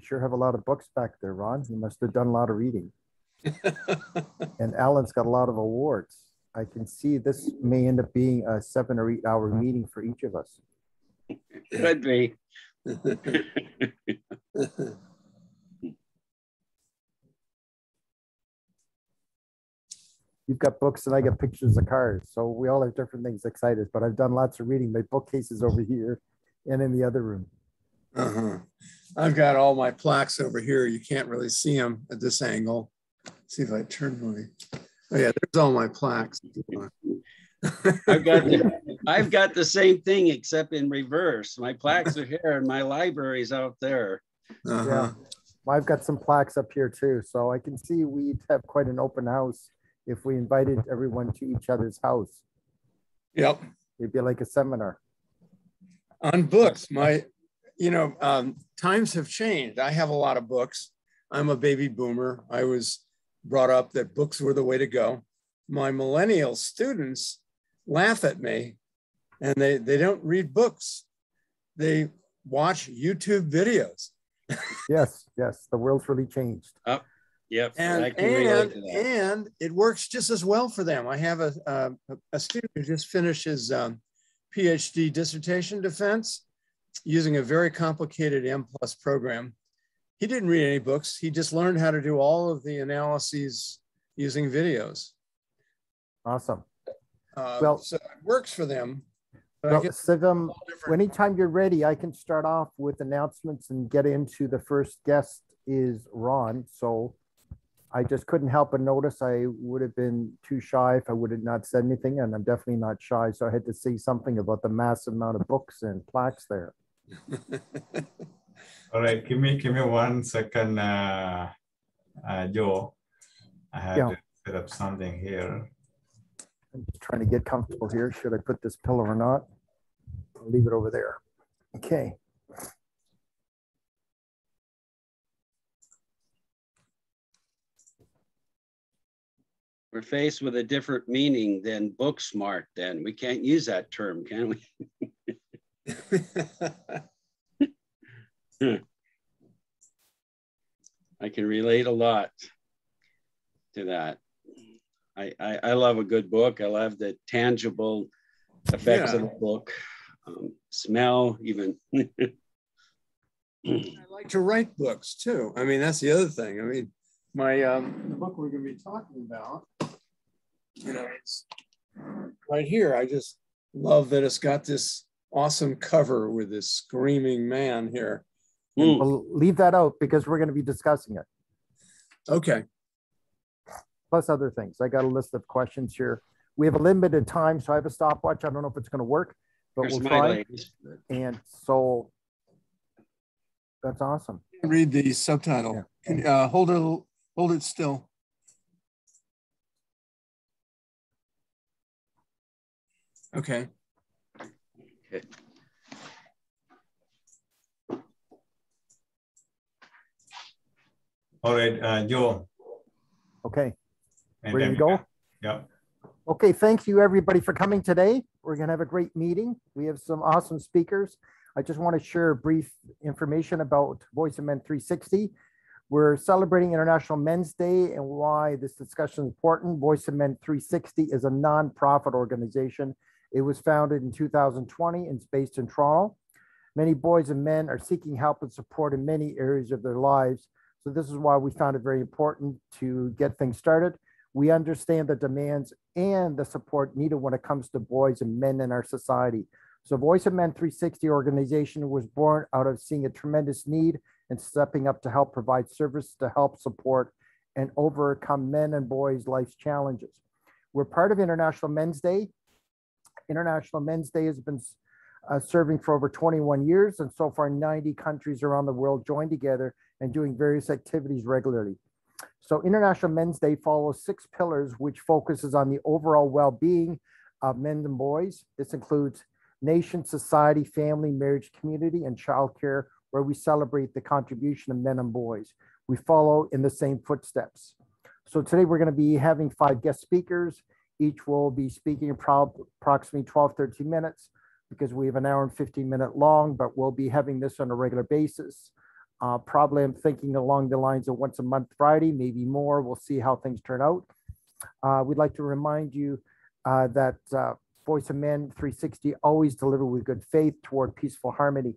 sure have a lot of books back there, Ron. You must have done a lot of reading. And Alan's got a lot of awards. I can see this may end up being a 7 or 8 hour meeting for each of us. Could be. You've got books and I got pictures of cars. So we all have different things excited, but I've done lots of reading. My bookcase is over here and in the other room. I've got all my plaques over here. You can't really see them at this angle. See if I turn my, oh yeah, there's all my plaques. I've got the same thing except in reverse. My plaques are here and my library's out there. Yeah, well, I've got some plaques up here too. So I can see we'd have quite an open house if we invited everyone to each other's house. Yep. It'd be like a seminar. On books, times have changed. I have a lot of books. I'm a baby boomer. I was brought up that books were the way to go. My millennial students laugh at me and they don't read books. They watch YouTube videos. Yes, the world's really changed. Yep. And it works just as well for them. I have a student who just finished his PhD dissertation defense using a very complicated M+ program. He didn't read any books. He just learned how to do all of the analyses using videos. Awesome. So it works for them. Well, Sivam, anytime you're ready, I can start off with announcements and get into the first guest is Ron. So I just couldn't help but notice I would have been too shy if I would have not said anything, and I'm definitely not shy. So I had to say something about the massive amount of books and plaques there. All right, give me 1 second, Joe. I have to set up something here. I'm just trying to get comfortable here. Should I put this pillow or not? I'll leave it over there. Okay. We're faced with a different meaning than book smart then. We can't use that term, can we? I can relate a lot to that. I love a good book. I love the tangible effects of a book, smell even. I like to write books too. I mean, that's the other thing. I mean, my the book we're going to be talking about, it's right here. I just love that it's got this awesome cover with this screaming man here. We'll leave that out because we're going to be discussing it. Okay. Plus other things. I got a list of questions here. We have a limited time, so I have a stopwatch. I don't know if it's going to work, but we'll try. And so that's awesome. Read the subtitle. Yeah. Hold it still. Okay. All right, Joe. Okay. Ready to go? Yeah. Okay, thank you everybody for coming today. We're going to have a great meeting. We have some awesome speakers. I just want to share brief information about Voice of Men 360. We're celebrating International Men's Day and why this discussion is important. Voice of Men 360 is a non-profit organization. It was founded in 2020 and it's based in Toronto. Many boys and men are seeking help and support in many areas of their lives. So this is why we found it very important to get things started. We understand the demands and the support needed when it comes to boys and men in our society. So Voice of Men 360 organization was born out of seeing a tremendous need and stepping up to help provide service to help support and overcome men and boys' life's challenges. We're part of International Men's Day. International Men's Day has been serving for over 21 years, and so far 90 countries around the world joined together and doing various activities regularly. So International Men's Day follows 6 pillars, which focuses on the overall well-being of men and boys. This includes nation, society, family, marriage, community, and childcare, where we celebrate the contribution of men and boys. We follow in the same footsteps. So today we're going to be having 5 guest speakers. Each will be speaking approximately 12, 13 minutes because we have an hour and 15-minute long, but we'll be having this on a regular basis. Probably I'm thinking along the lines of once a month Friday, maybe more. We'll see how things turn out. We'd like to remind you that Voice of Men 360 always deliver with good faith toward peaceful harmony.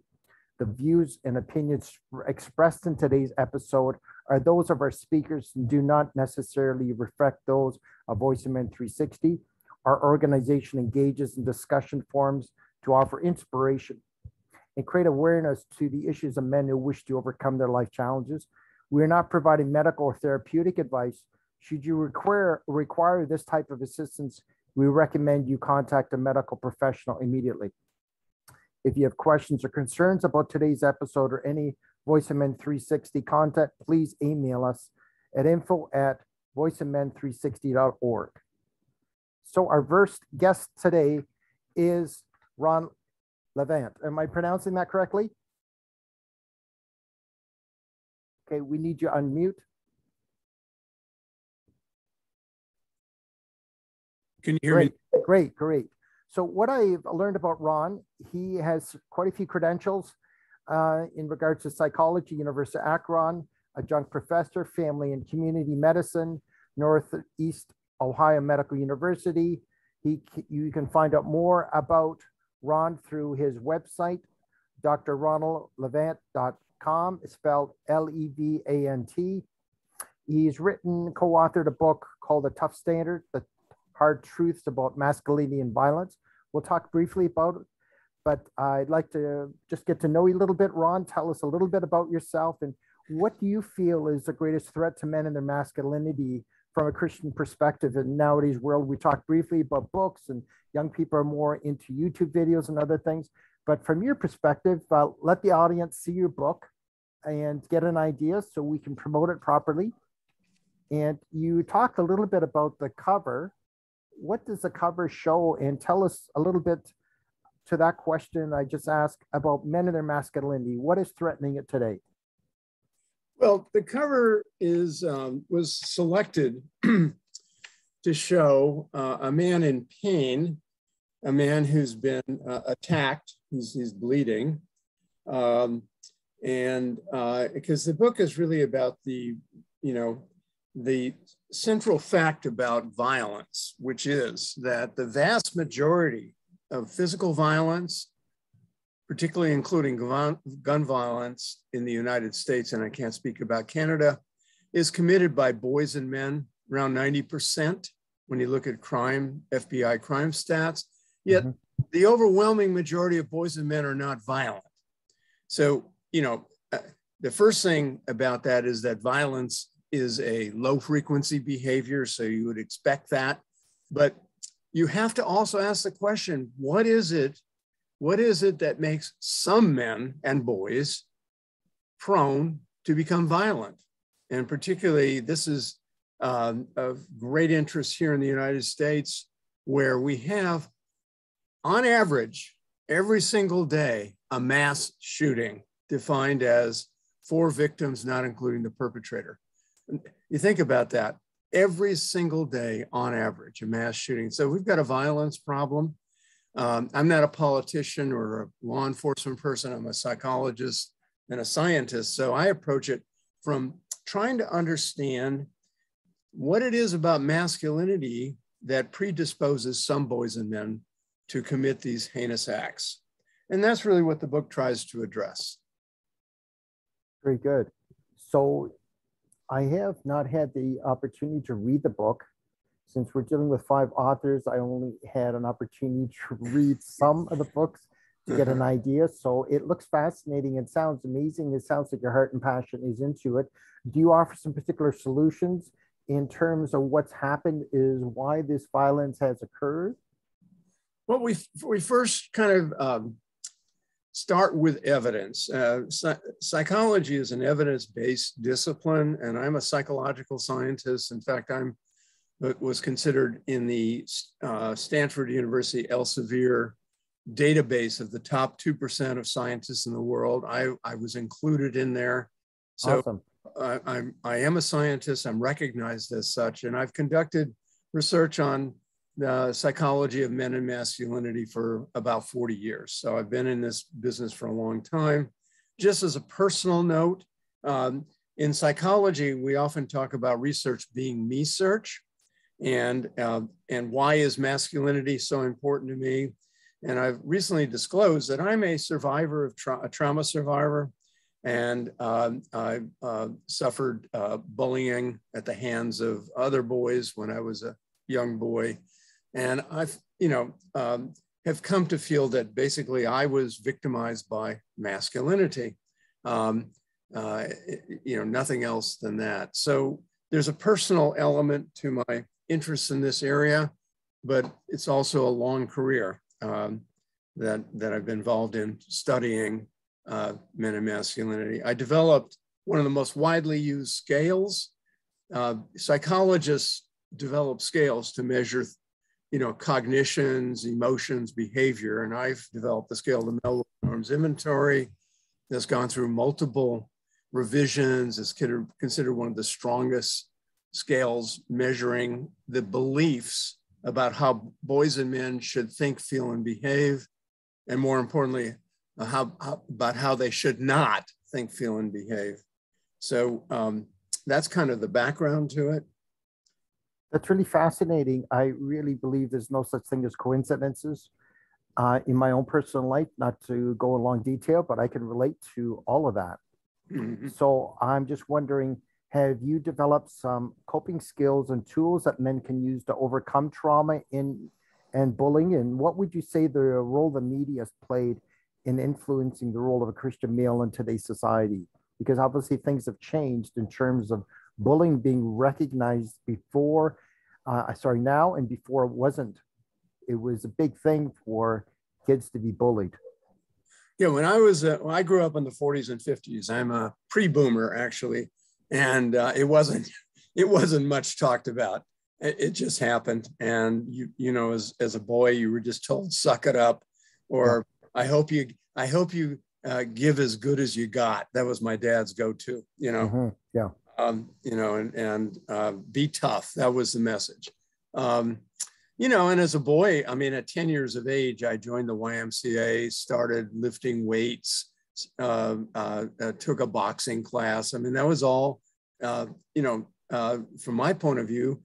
The views and opinions expressed in today's episode are those of our speakers and do not necessarily reflect those of Voice of Men 360. Our organization engages in discussion forums to offer inspiration and create awareness to the issues of men who wish to overcome their life challenges. We are not providing medical or therapeutic advice. Should you require this type of assistance, we recommend you contact a medical professional immediately. If you have questions or concerns about today's episode or any Voice of Men 360 content, please email us at info@voiceofmen360.org. So our first guest today is Ron Levant. Am I pronouncing that correctly? Okay, we need you to unmute. Can you hear me? Great. So what I've learned about Ron, he has quite a few credentials in regards to psychology, University of Akron, adjunct professor, family and community medicine, Northeast Ohio Medical University. You can find out more about Ron through his website, drronaldlevant.com, spelled Levant. He's co-authored a book called The Tough Standard, The Hard Truths About Masculinity and Violence. We'll talk briefly about it, but I'd like to just get to know you a little bit. Ron, tell us a little bit about yourself and what do you feel is the greatest threat to men and their masculinity from a Christian perspective in nowadays world? We talked briefly about books and young people are more into YouTube videos and other things, but from your perspective, let the audience see your book and get an idea so we can promote it properly. And you talked a little bit about the cover. What does the cover show? And tell us a little bit to that question I just asked about men and their masculinity. What is threatening it today? Well, the cover was selected to show a man in pain, a man who's been attacked, he's bleeding. And because the book is really about the central fact about violence, which is that the vast majority of physical violence, particularly including gun violence in the United States, and I can't speak about Canada, is committed by boys and men, around 90% when you look at crime, FBI crime stats. Yet the overwhelming majority of boys and men are not violent. So, the first thing about that is that violence is a low frequency behavior, so you would expect that. But you have to also ask the question, what is it that makes some men and boys prone to become violent? And particularly, this is of great interest here in the United States, where we have, on average, every single day, a mass shooting defined as 4 victims, not including the perpetrator. You think about that, every single day, on average, a mass shooting. So we've got a violence problem. I'm not a politician or a law enforcement person. I'm a psychologist and a scientist. So I approach it from trying to understand what it is about masculinity that predisposes some boys and men to commit these heinous acts. And that's really what the book tries to address. Very good. So I have not had the opportunity to read the book. Since we're dealing with 5 authors, I only had an opportunity to read some of the books to get an idea. So it looks fascinating. It sounds amazing. It sounds like your heart and passion is into it. Do you offer some particular solutions in terms of what's happened, is why this violence has occurred? Well, we first kind of start with evidence. Psychology is an evidence-based discipline, and I'm a psychological scientist. In fact, was considered in the Stanford University Elsevier database of the top 2% of scientists in the world. I was included in there. So awesome. I am a scientist. I'm recognized as such, and I've conducted research on the psychology of men and masculinity for about 40 years. So I've been in this business for a long time. just as a personal note, in psychology, we often talk about research being me-search, and why is masculinity so important to me? And I've recently disclosed that I'm a survivor of a trauma survivor, and I suffered bullying at the hands of other boys when I was a young boy, and I've have come to feel that basically I was victimized by masculinity. Nothing else than that. So there's a personal element to my interest in this area, but it's also a long career that I've been involved in studying men and masculinity. I developed one of the most widely used scales. Psychologists develop scales to measure, cognitions, emotions, behavior, and I've developed the scale, the Melville Norms Inventory, that's gone through multiple revisions. It's considered one of the strongest scales measuring the beliefs about how boys and men should think, feel, and behave, and more importantly, about how they should not think, feel, and behave. So that's kind of the background to it. That's really fascinating. I really believe there's no such thing as coincidences. In my own personal life, not to go in long detail, but I can relate to all of that. Mm-hmm. So I'm just wondering, have you developed some coping skills and tools that men can use to overcome trauma and bullying? And what would you say the role the media has played in influencing the role of a Christian male in today's society? Because obviously things have changed in terms of bullying being recognized before, now, and before it wasn't. It was a big thing for kids to be bullied. Yeah, when I grew up in the 40s and 50s, I'm a pre-boomer actually, and it wasn't much talked about. It just happened, and as a boy, you were just told suck it up, or yeah. I hope you give as good as you got. That was my dad's go-to. Mm-hmm. Yeah. Be tough. That was the message. And as a boy, at 10 years of age, I joined the YMCA, started lifting weights, took a boxing class. That was all, from my point of view,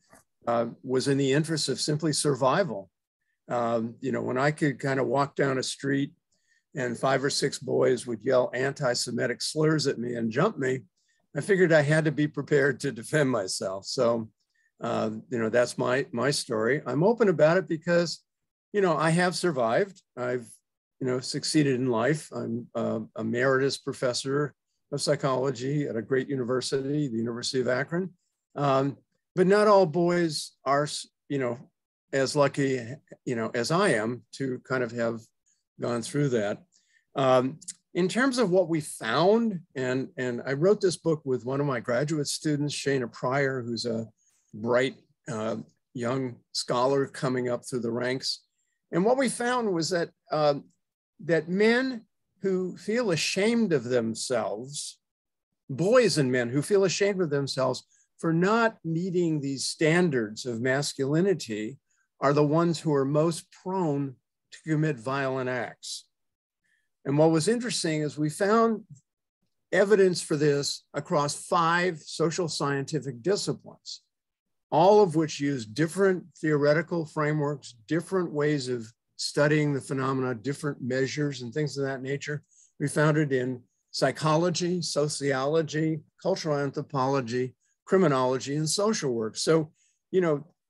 was in the interest of simply survival. When I could kind of walk down a street and 5 or 6 boys would yell anti-Semitic slurs at me and jump me, I figured I had to be prepared to defend myself. So, that's my story. I'm open about it because, I have survived. I've, succeeded in life. I'm a emeritus professor of psychology at a great university, the University of Akron. But not all boys are, as lucky, as I am to kind of have gone through that. In terms of what we found, and I wrote this book with one of my graduate students, Shana Pryor, who's a bright young scholar coming up through the ranks. And what we found was that that men who feel ashamed of themselves, boys and men who feel ashamed of themselves for not meeting these standards of masculinity, are the ones who are most prone to commit violent acts. And what was interesting is we found evidence for this across 5 social scientific disciplines, all of which use different theoretical frameworks, different ways of studying the phenomena, different measures and things of that nature. We found it in psychology, sociology, cultural anthropology, criminology, and social work. So,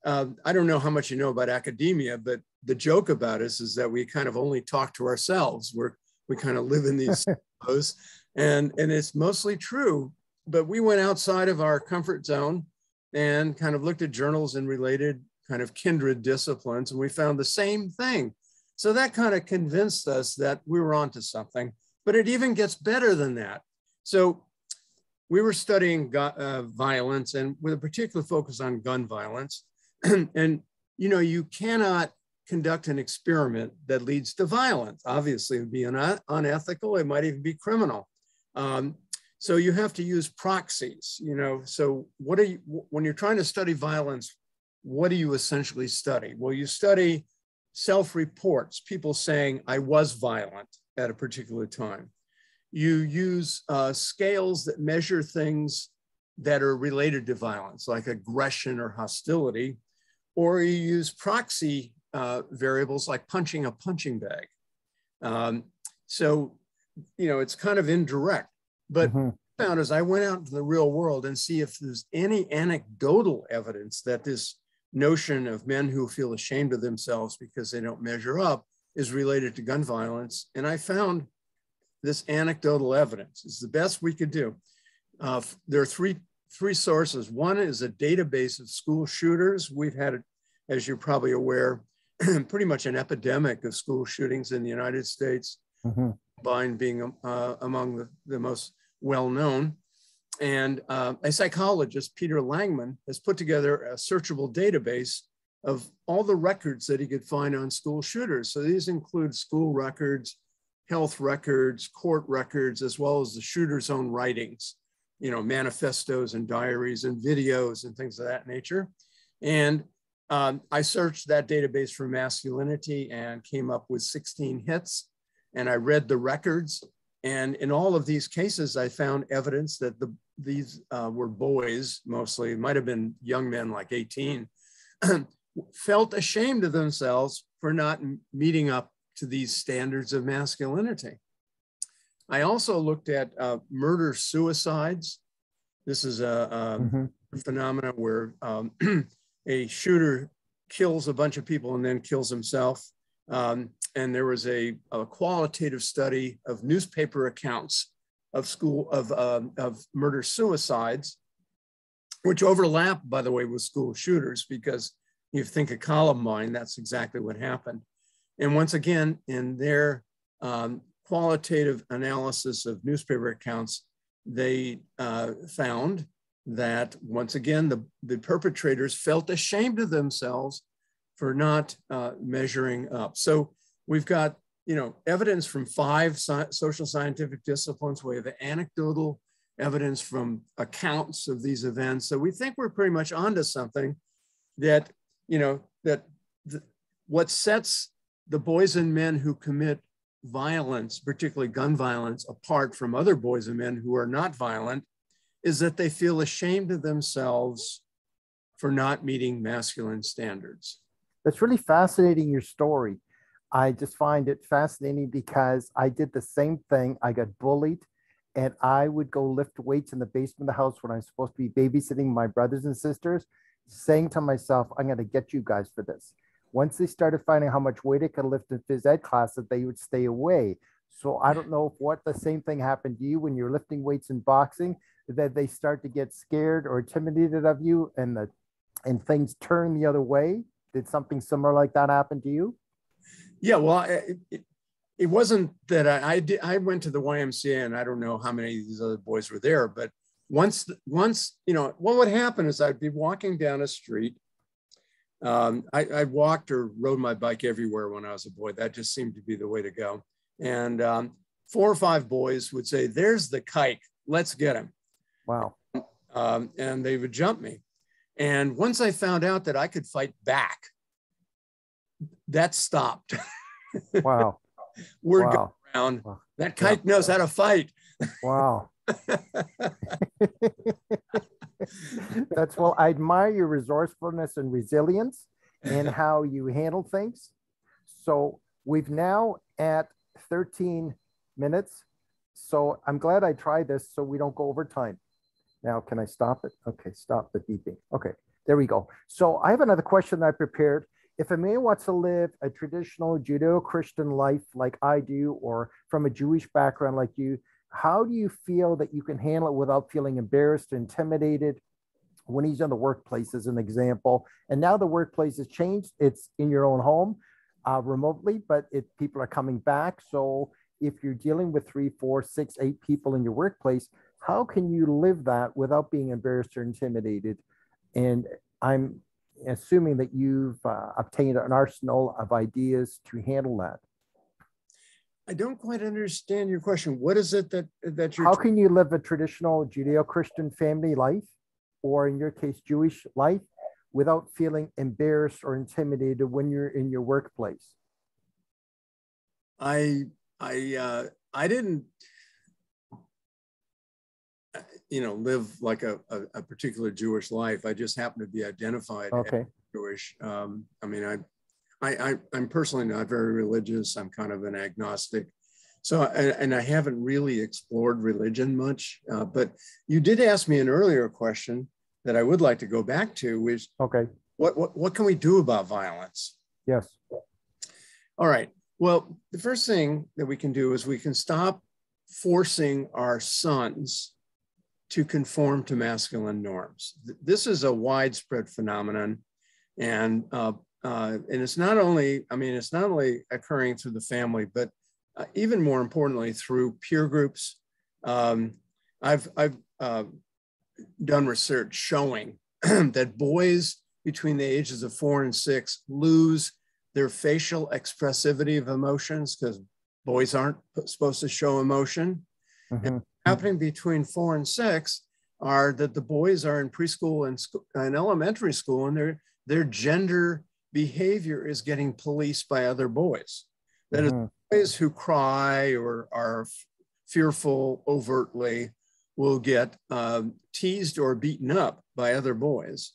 I don't know how much you know about academia, but the joke about us is that we kind of only talk to ourselves. We kind of live in these silos, and it's mostly true, but we went outside of our comfort zone and kind of looked at journals and related kind of kindred disciplines, and we found the same thing. So that kind of convinced us that we were onto something, but it even gets better than that. So we were studying violence, and with a particular focus on gun violence. And, you cannot conduct an experiment that leads to violence. Obviously, it would be unethical. It might even be criminal. So you have to use proxies, So when you're trying to study violence, what do you essentially study? Well, you study self-reports, people saying, I was violent at a particular time. you use scales that measure things that are related to violence, like aggression or hostility, or you use proxy variables like punching a punching bag. So, you know, it's kind of indirect, but found as I went out into the real world and see if there's any anecdotal evidence that this notion of men who feel ashamed of themselves because they don't measure up is related to gun violence. And I found this anecdotal evidence. It's the best we could do. There are three sources. One is a database of school shooters. We've had, as you're probably aware, pretty much an epidemic of school shootings in the United States, Columbine being among the most well-known. And a psychologist, Peter Langman, has put together a searchable database of all the records that he could find on school shooters. So these include school records, health records, court records, as well as the shooter's own writings, you know, manifestos and diaries and videos and things of that nature. And I searched that database for masculinity and came up with 16 hits. And I read the records. And in all of these cases, I found evidence that these were boys, mostly, it might have been young men like 18, felt ashamed of themselves for not meeting up to these standards of masculinity. I also looked at murder-suicides. This is a phenomenon where a shooter kills a bunch of people and then kills himself. And there was a qualitative study of newspaper accounts of murder-suicides, which overlap, by the way, with school shooters, because you think of Columbine, that's exactly what happened. And once again, in their qualitative analysis of newspaper accounts, they found that, once again, the perpetrators felt ashamed of themselves for not measuring up. So we've got, you know, evidence from 5 social scientific disciplines. We have anecdotal evidence from accounts of these events. So we think we're pretty much onto something that, you know, what sets the boys and men who commit violence, particularly gun violence, apart from other boys and men who are not violent, is that they feel ashamed of themselves for not meeting masculine standards. That's really fascinating, your story. I just find it fascinating because I did the same thing. I got bullied and I would go lift weights in the basement of the house when I'm supposed to be babysitting my brothers and sisters, saying to myself, I'm going to get you guys for this. Once they started finding how much weight I could lift in phys ed classes, they would stay away. So I don't know if what the same thing happened to you when you're lifting weights in boxing, that they start to get scared or intimidated of you and things turn the other way. Did something similar like that happen to you? Yeah, well, it wasn't that I went to the YMCA, and I don't know how many of these other boys were there, but once, you know, what would happen is I'd be walking down a street. I walked or rode my bike everywhere when I was a boy. That just seemed to be the way to go. And 4 or 5 boys would say, there's the kike, let's get him. Wow. And they would jump me. And once I found out that I could fight back, that stopped. Wow. Word going around. Wow. That kike knows how to fight. Wow. That's, well, I admire your resourcefulness and resilience and how you handle things. So we've now at 13 minutes. So I'm glad I tried this so we don't go over time. Now, can I stop it? Okay, stop the beeping. Okay, there we go. So I have another question that I prepared. If a man wants to live a traditional Judeo-Christian life like I do, or from a Jewish background like you, how do you feel that you can handle it without feeling embarrassed, intimidated when he's in the workplace, as an example? And now the workplace has changed. It's in your own home remotely, but people are coming back. So if you're dealing with 3, 4, 6, 8 people in your workplace, how can you live that without being embarrassed or intimidated? And I'm assuming that you've obtained an arsenal of ideas to handle that. I don't quite understand your question. What is it that you're... How can you live a traditional Judeo-Christian family life, or in your case, Jewish life, without feeling embarrassed or intimidated when you're in your workplace? I didn't live like a particular Jewish life. I just happen to be identified as Jewish. I mean, I'm personally not very religious. I'm kind of an agnostic. So, and I haven't really explored religion much, but you did ask me an earlier question that I would like to go back to, which, what can we do about violence? Yes. All right. Well, the first thing that we can do is we can stop forcing our sons to conform to masculine norms. This is a widespread phenomenon, and it's not only, it's not only occurring through the family, but even more importantly through peer groups. I've done research showing that boys between the ages of 4 and 6 lose their facial expressivity of emotions because boys aren't supposed to show emotion. And happening between 4 and 6 are that the boys are in preschool and elementary school, and their gender behavior is getting policed by other boys. That is, boys who cry or are fearful overtly will get teased or beaten up by other boys.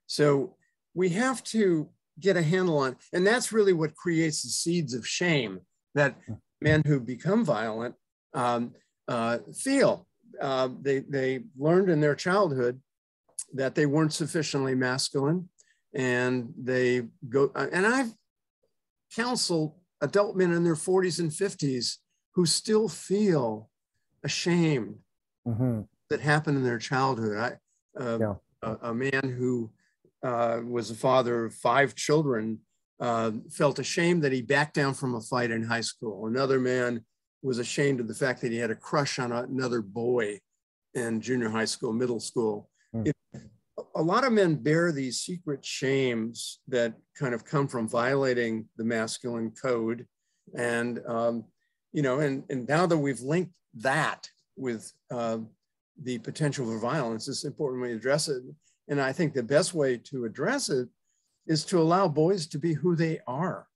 So we have to get a handle on, and that's really what creates the seeds of shame that men who become violent feel. They learned in their childhood that they weren't sufficiently masculine, and they go, and I've counseled adult men in their 40s and 50s who still feel ashamed that happened in their childhood. A man who was the father of 5 children felt ashamed that he backed down from a fight in high school. Another man was ashamed of the fact that he had a crush on another boy in junior high school, middle school. A lot of men bear these secret shames that kind of come from violating the masculine code. And, and now that we've linked that with the potential for violence, it's important we address it. And I think the best way to address it is to allow boys to be who they are.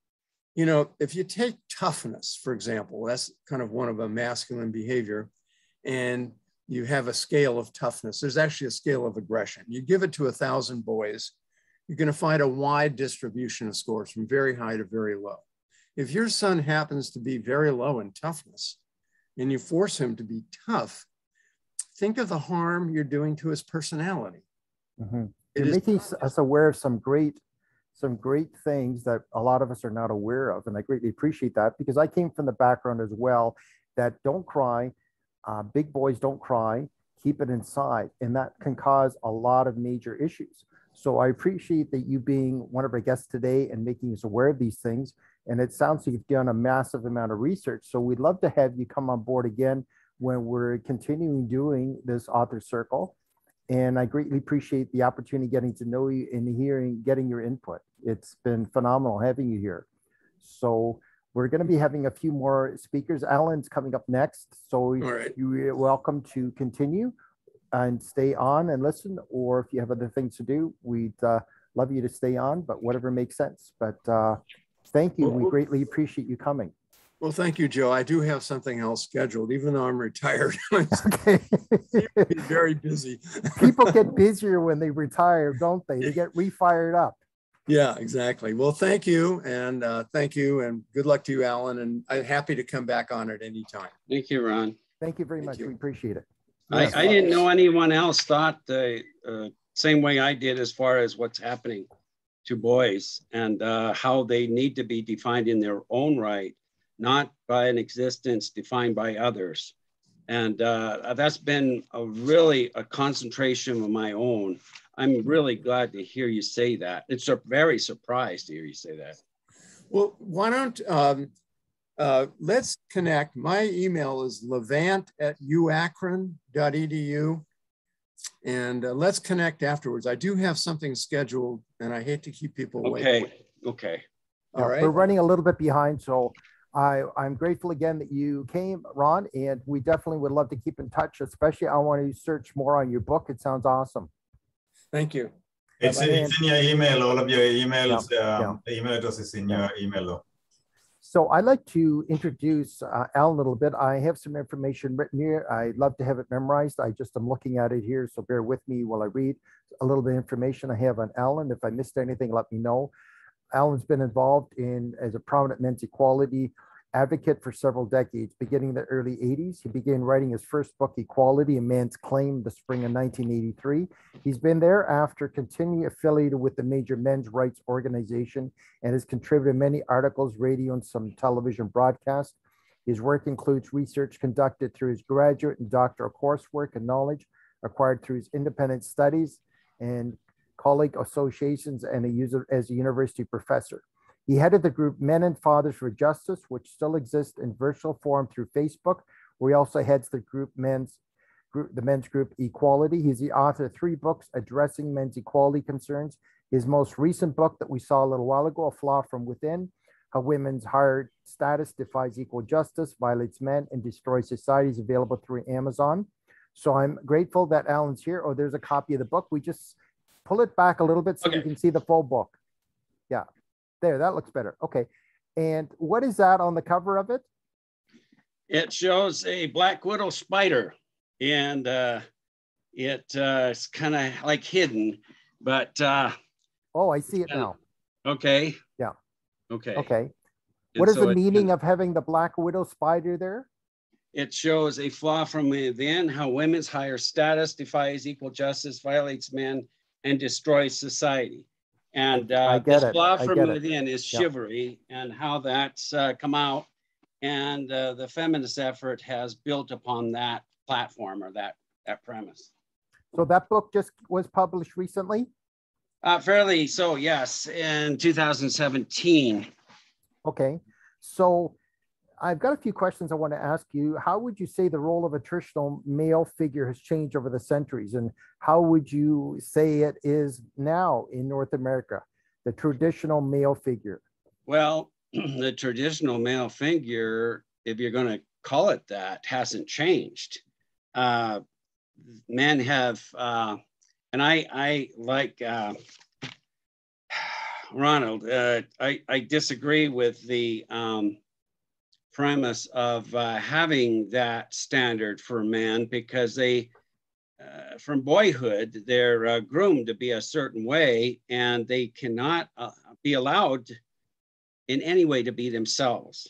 If you take toughness, for example, that's kind of one of a masculine behavior, and you have a scale of toughness. There's actually a scale of aggression. You give it to 1,000 boys, you're going to find a wide distribution of scores from very high to very low. If your son happens to be very low in toughness and you force him to be tough, think of the harm you're doing to his personality. You're making us aware of some great things that a lot of us are not aware of. And I greatly appreciate that, because I came from the background as well that don't cry. Big boys don't cry, keep it inside. And that can cause a lot of major issues. So I appreciate that you being one of our guests today and making us aware of these things. And it sounds like you've done a massive amount of research. So we'd love to have you come on board again when we're continuing doing this author circle. And I greatly appreciate the opportunity getting to know you and getting your input. It's been phenomenal having you here. So we're going to be having a few more speakers. Alan's coming up next. So you're welcome to continue and stay on and listen, or if you have other things to do, we'd love you to stay on, but whatever makes sense. But thank you. We greatly appreciate you coming. Well, thank you, Joe. I do have something else scheduled, even though I'm retired. Okay. Very busy. People get busier when they retire, don't they? They get refired up. Yeah, exactly. Well, thank you. And good luck to you, Alan. And I'm happy to come back on at any time. Thank you, Ron. Thank you very much. We appreciate it. Yes. I didn't know anyone else thought the same way I did as far as what's happening to boys and how they need to be defined in their own right, not by an existence defined by others. And that's been a concentration of my own. I'm really glad to hear you say that. It's very surprised to hear you say that. Well, why don't, let's connect. My email is levant@uakron.edu. And let's connect afterwards. I do have something scheduled and I hate to keep people waiting. Okay. All right. We're running a little bit behind. So I'm grateful again that you came, Ron, and we definitely would love to keep in touch, especially I want to search more on your book. It sounds awesome. Thank you. It's in your email, all of your emails, the email address is in your email. So I'd like to introduce Al a little bit. I have some information written here. I'd love to have it memorized. I'm looking at it here, so bear with me while I read a little bit of information I have on Alan. If I missed anything, let me know. Alan's been involved as a prominent men's equality advocate for several decades. Beginning in the early 80s, he began writing his first book, Equality, A Man's Claim, the spring of 1983. He's been thereafter continually affiliated with the major men's rights organization and has contributed many articles, radio, and some television broadcasts. His work includes research conducted through his graduate and doctoral coursework and knowledge acquired through his independent studies and colleague associations and as a university professor. He headed the group Men and Fathers for Justice, which still exists in virtual form through Facebook, where he also heads the men's group Equality. He's the author of 3 books addressing men's equality concerns. His most recent book that we saw a little while ago, A Flaw from Within, How Women's Higher Status Defies Equal Justice, Violates Men, and Destroys Society, is available through Amazon. So I'm grateful that Alan's here. Oh, there's a copy of the book. We just pull it back a little bit so you can see the full book. Yeah. There, that looks better. Okay. And what is that on the cover of it? It shows a black widow spider, and it's kind of like hidden, but oh, I see it now. Okay. Yeah. Okay. Okay. What is the meaning of having the black widow spider there? It shows a flaw from within, how women's higher status defies equal justice, violates men, and destroys society. And this flaw from within is chivalry, and how that's come out. And the feminist effort has built upon that platform or that premise. So that book just was published recently? Fairly so, yes, in 2017. Okay. So I've got a few questions I want to ask you. How would you say the role of a traditional male figure has changed over the centuries? And how would you say it is now in North America, the traditional male figure? Well, the traditional male figure, if you're going to call it that, hasn't changed. Men have, and I like Ronald, I disagree with the premise of having that standard for men, because they, from boyhood, they're groomed to be a certain way, and they cannot be allowed in any way to be themselves.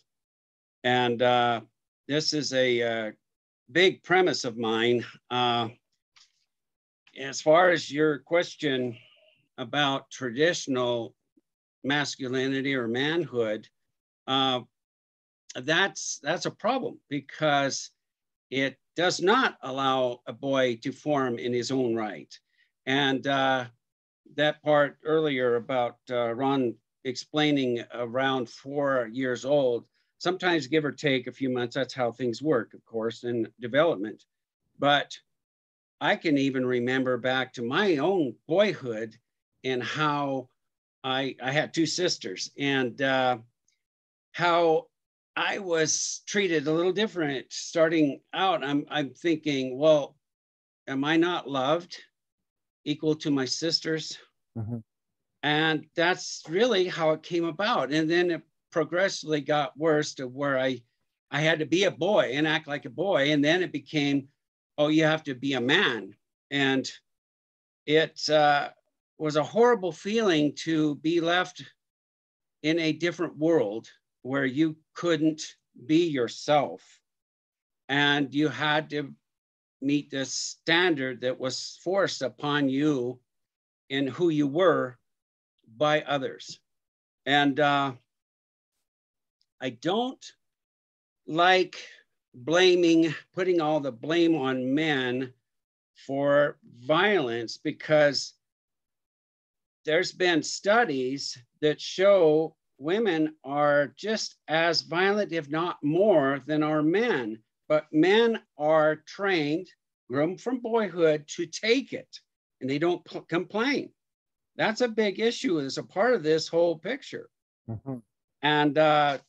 And this is a big premise of mine. As far as your question about traditional masculinity or manhood, that's a problem, because it does not allow a boy to form in his own right. And that part earlier about Ron explaining around 4 years old, sometimes give or take a few months, that's how things work, of course, in development. But I can even remember back to my own boyhood and how I had 2 sisters, and how I was treated a little different. Starting out, I'm thinking, well, am I not loved equal to my sisters? Mm-hmm. And that's really how it came about. And then it progressively got worse to where I had to be a boy and act like a boy. And then it became, oh, you have to be a man. And it was a horrible feeling to be left in a different world where you couldn't be yourself, and you had to meet this standard that was forced upon you in who you were by others. And I don't like putting all the blame on men for violence, because there's been studies that show women are just as violent, if not more, than our men. But men are trained, groomed from boyhood, to take it, and they don't complain. That's a big issue as a part of this whole picture. Mm-hmm. And I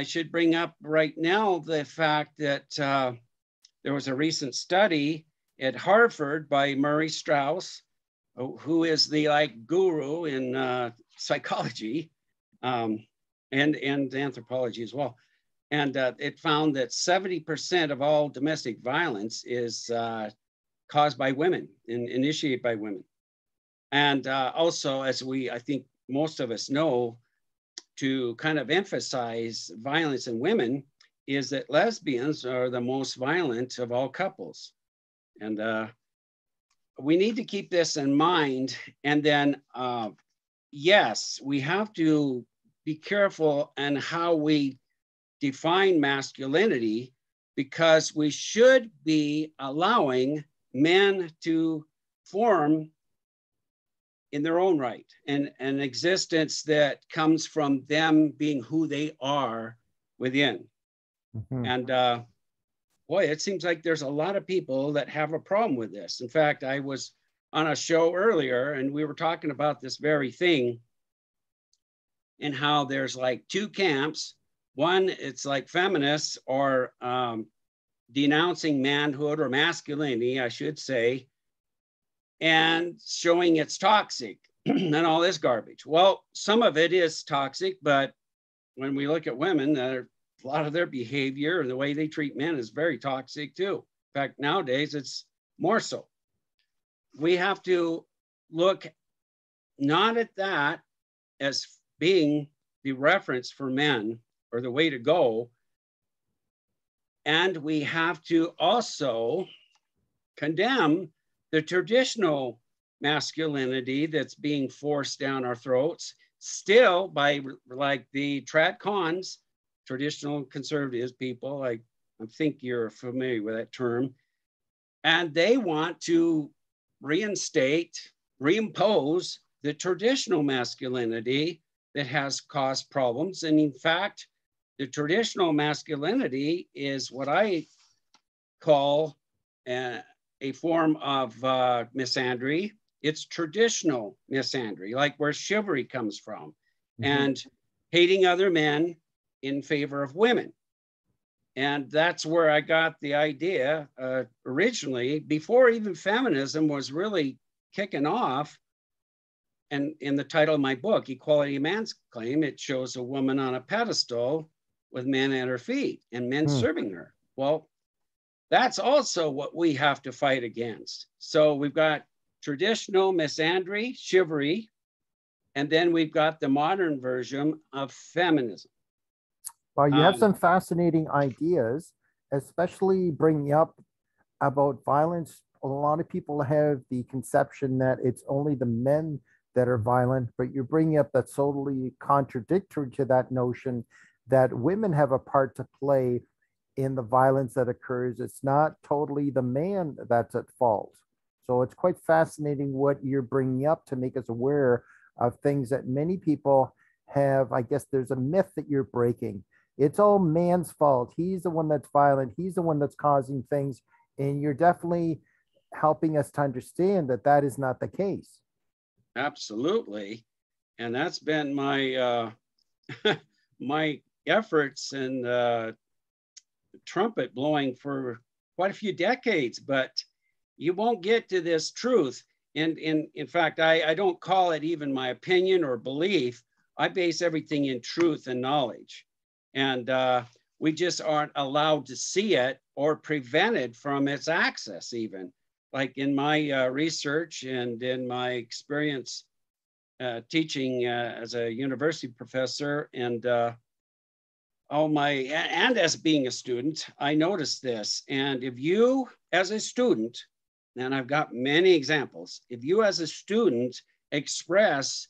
should bring up right now the fact that there was a recent study at Harvard by Murray Strauss, who is the guru in psychology. and anthropology as well. And it found that 70% of all domestic violence is caused by women and initiated by women. And also, as I think most of us know, to kind of emphasize violence in women is that lesbians are the most violent of all couples. And we need to keep this in mind. And then, yes, we have to be careful in how we define masculinity, because we should be allowing men to form in their own right, and an existence that comes from them being who they are within. Mhm. And boy, it seems like there's a lot of people that have a problem with this. In fact, I was on a show earlier and we were talking about this very thing, and how there's like two camps. One, it's like feminists or denouncing manhood or masculinity, I should say, and showing it's toxic and all this garbage. Well, some of it is toxic, but when we look at women, a lot of their behavior and the way they treat men is very toxic too. In fact, nowadays it's more so. We have to look not at that as being the reference for men or the way to go. And we have to also condemn the traditional masculinity that's being forced down our throats still by, like, the tradcons, traditional conservative people. I think you're familiar with that term. And they want to reinstate, reimpose the traditional masculinity that has caused problems. And in fact, the traditional masculinity is what I call a form of misandry. It's traditional misandry, like where chivalry comes from, and hating other men in favor of women. And that's where I got the idea originally, before even feminism was really kicking off. And in the title of my book, Equality of Man's Claim, it shows a woman on a pedestal with men at her feet and men serving her. Well, that's also what we have to fight against. So we've got traditional misandry, chivalry, and then we've got the modern version of feminism. Well, you have some fascinating ideas, especially bringing up about violence. A lot of people have the conception that it's only the men that are violent, but you're bringing up that's totally contradictory to that notion that women have a part to play in the violence that occurs. It's not totally the man that's at fault. So it's quite fascinating what you're bringing up to make us aware of things that many people have. I guess there's a myth that you're breaking. It's all man's fault. He's the one that's violent. He's the one that's causing things. And you're definitely helping us to understand that that is not the case. Absolutely. And that's been my my efforts and trumpet blowing for quite a few decades, but you won't get to this truth. And in fact, I don't call it even my opinion or belief. I base everything in truth and knowledge. And we just aren't allowed to see it or prevented from its access even. Like in my research and in my experience teaching as a university professor and as being a student, I noticed this. And if you as a student, and I've got many examples, if you as a student express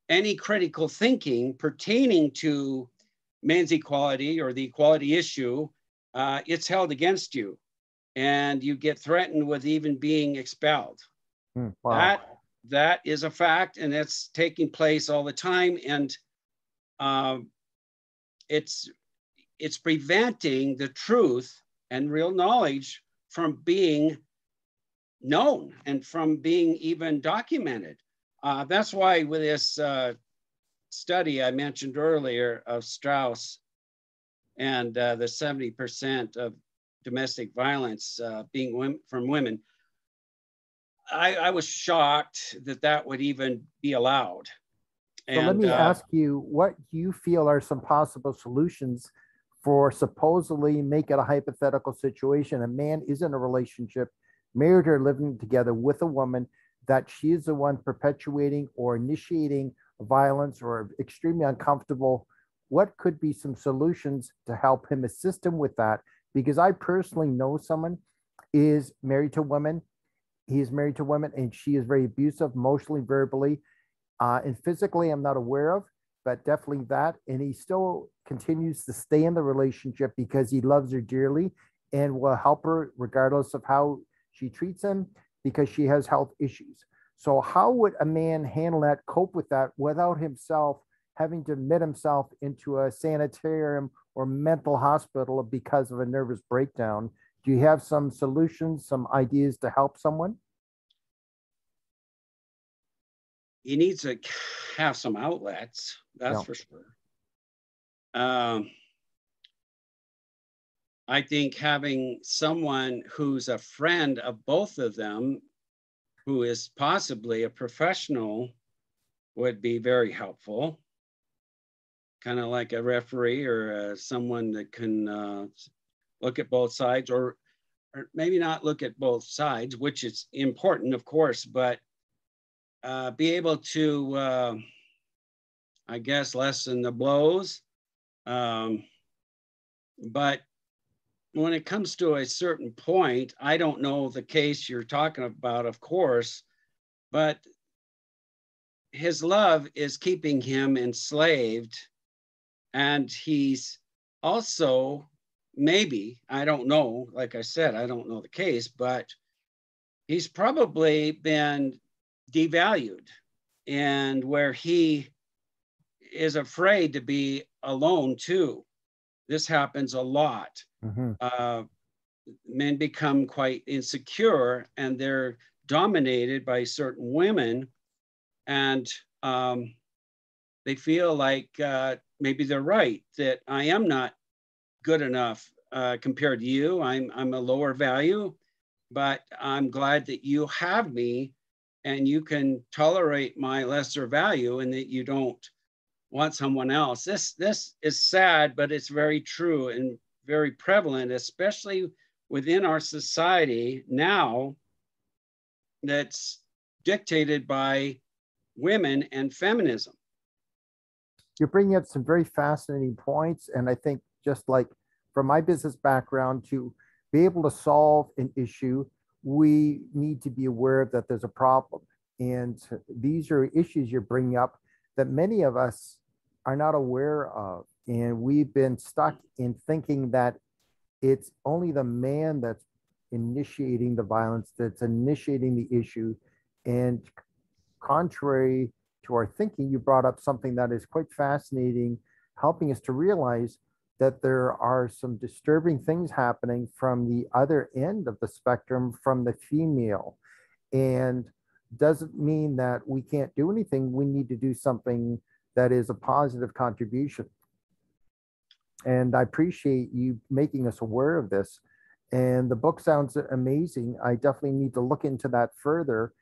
any critical thinking pertaining to men's equality or the equality issue, it's held against you. And you get threatened with even being expelled. Wow. That is a fact, and it's taking place all the time. And it's preventing the truth and real knowledge from being known and from being even documented. That's why with this study I mentioned earlier of Strauss and the 70% of domestic violence being from women, I was shocked that that would even be allowed. So let me ask you, what you feel are some possible solutions for supposedly make it a hypothetical situation? A man is in a relationship, married or living together with a woman, that she is the one perpetuating or initiating violence or extremely uncomfortable. What could be some solutions to help him, assist him with that? Because I personally know someone is married to a woman. He is married to a woman and she is very abusive, emotionally, verbally, and physically, I'm not aware of, but definitely that. And he still continues to stay in the relationship because he loves her dearly and will help her regardless of how she treats him because she has health issues. So how would a man handle that, cope with that without himself having to admit himself into a sanitarium or mental hospital because of a nervous breakdown? Do you have some solutions, some ideas to help someone? He needs to have some outlets, that's for sure. I think having someone who's a friend of both of them, who is possibly a professional, would be very helpful. Kind of like a referee or someone that can look at both sides, or maybe not look at both sides, which is important, of course, but be able to, I guess, lessen the blows. But when it comes to a certain point, I don't know the case you're talking about, of course, but his love is keeping him enslaved. And he's also, maybe, I don't know, like I said, I don't know the case, but he's probably been devalued, and where he is afraid to be alone too. This happens a lot. Men become quite insecure and they're dominated by certain women, and they feel like maybe they're right, that I am not good enough compared to you. I'm a lower value, but I'm glad that you have me and you can tolerate my lesser value and that you don't want someone else. This is sad, but it's very true and very prevalent, especially within our society now that's dictated by women and feminism. You're bringing up some very fascinating points. And I think just like from my business background, to be able to solve an issue, we need to be aware that there's a problem. And these are issues you're bringing up that many of us are not aware of. And we've been stuck in thinking that it's only the man that's initiating the violence, that's initiating the issue. And contrary to our thinking, you brought up something that is quite fascinating, helping us to realize that there are some disturbing things happening from the other end of the spectrum, from the female. And doesn't mean that we can't do anything. We need to do something that is a positive contribution. And I appreciate you making us aware of this. And the book sounds amazing. I definitely need to look into that further.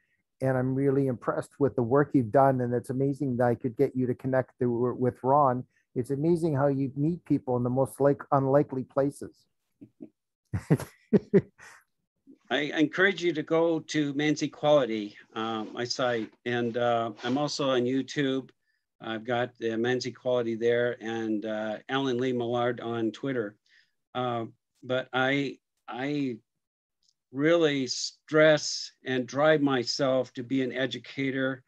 And I'm really impressed with the work you've done. And it's amazing that I could get you to connect with Ron. It's amazing how you meet people in the most unlikely places. I encourage you to go to Men's Equality, my site. And I'm also on YouTube. I've got the Men's Equality there, and Alan Lee Millard on Twitter. But I really stress and drive myself to be an educator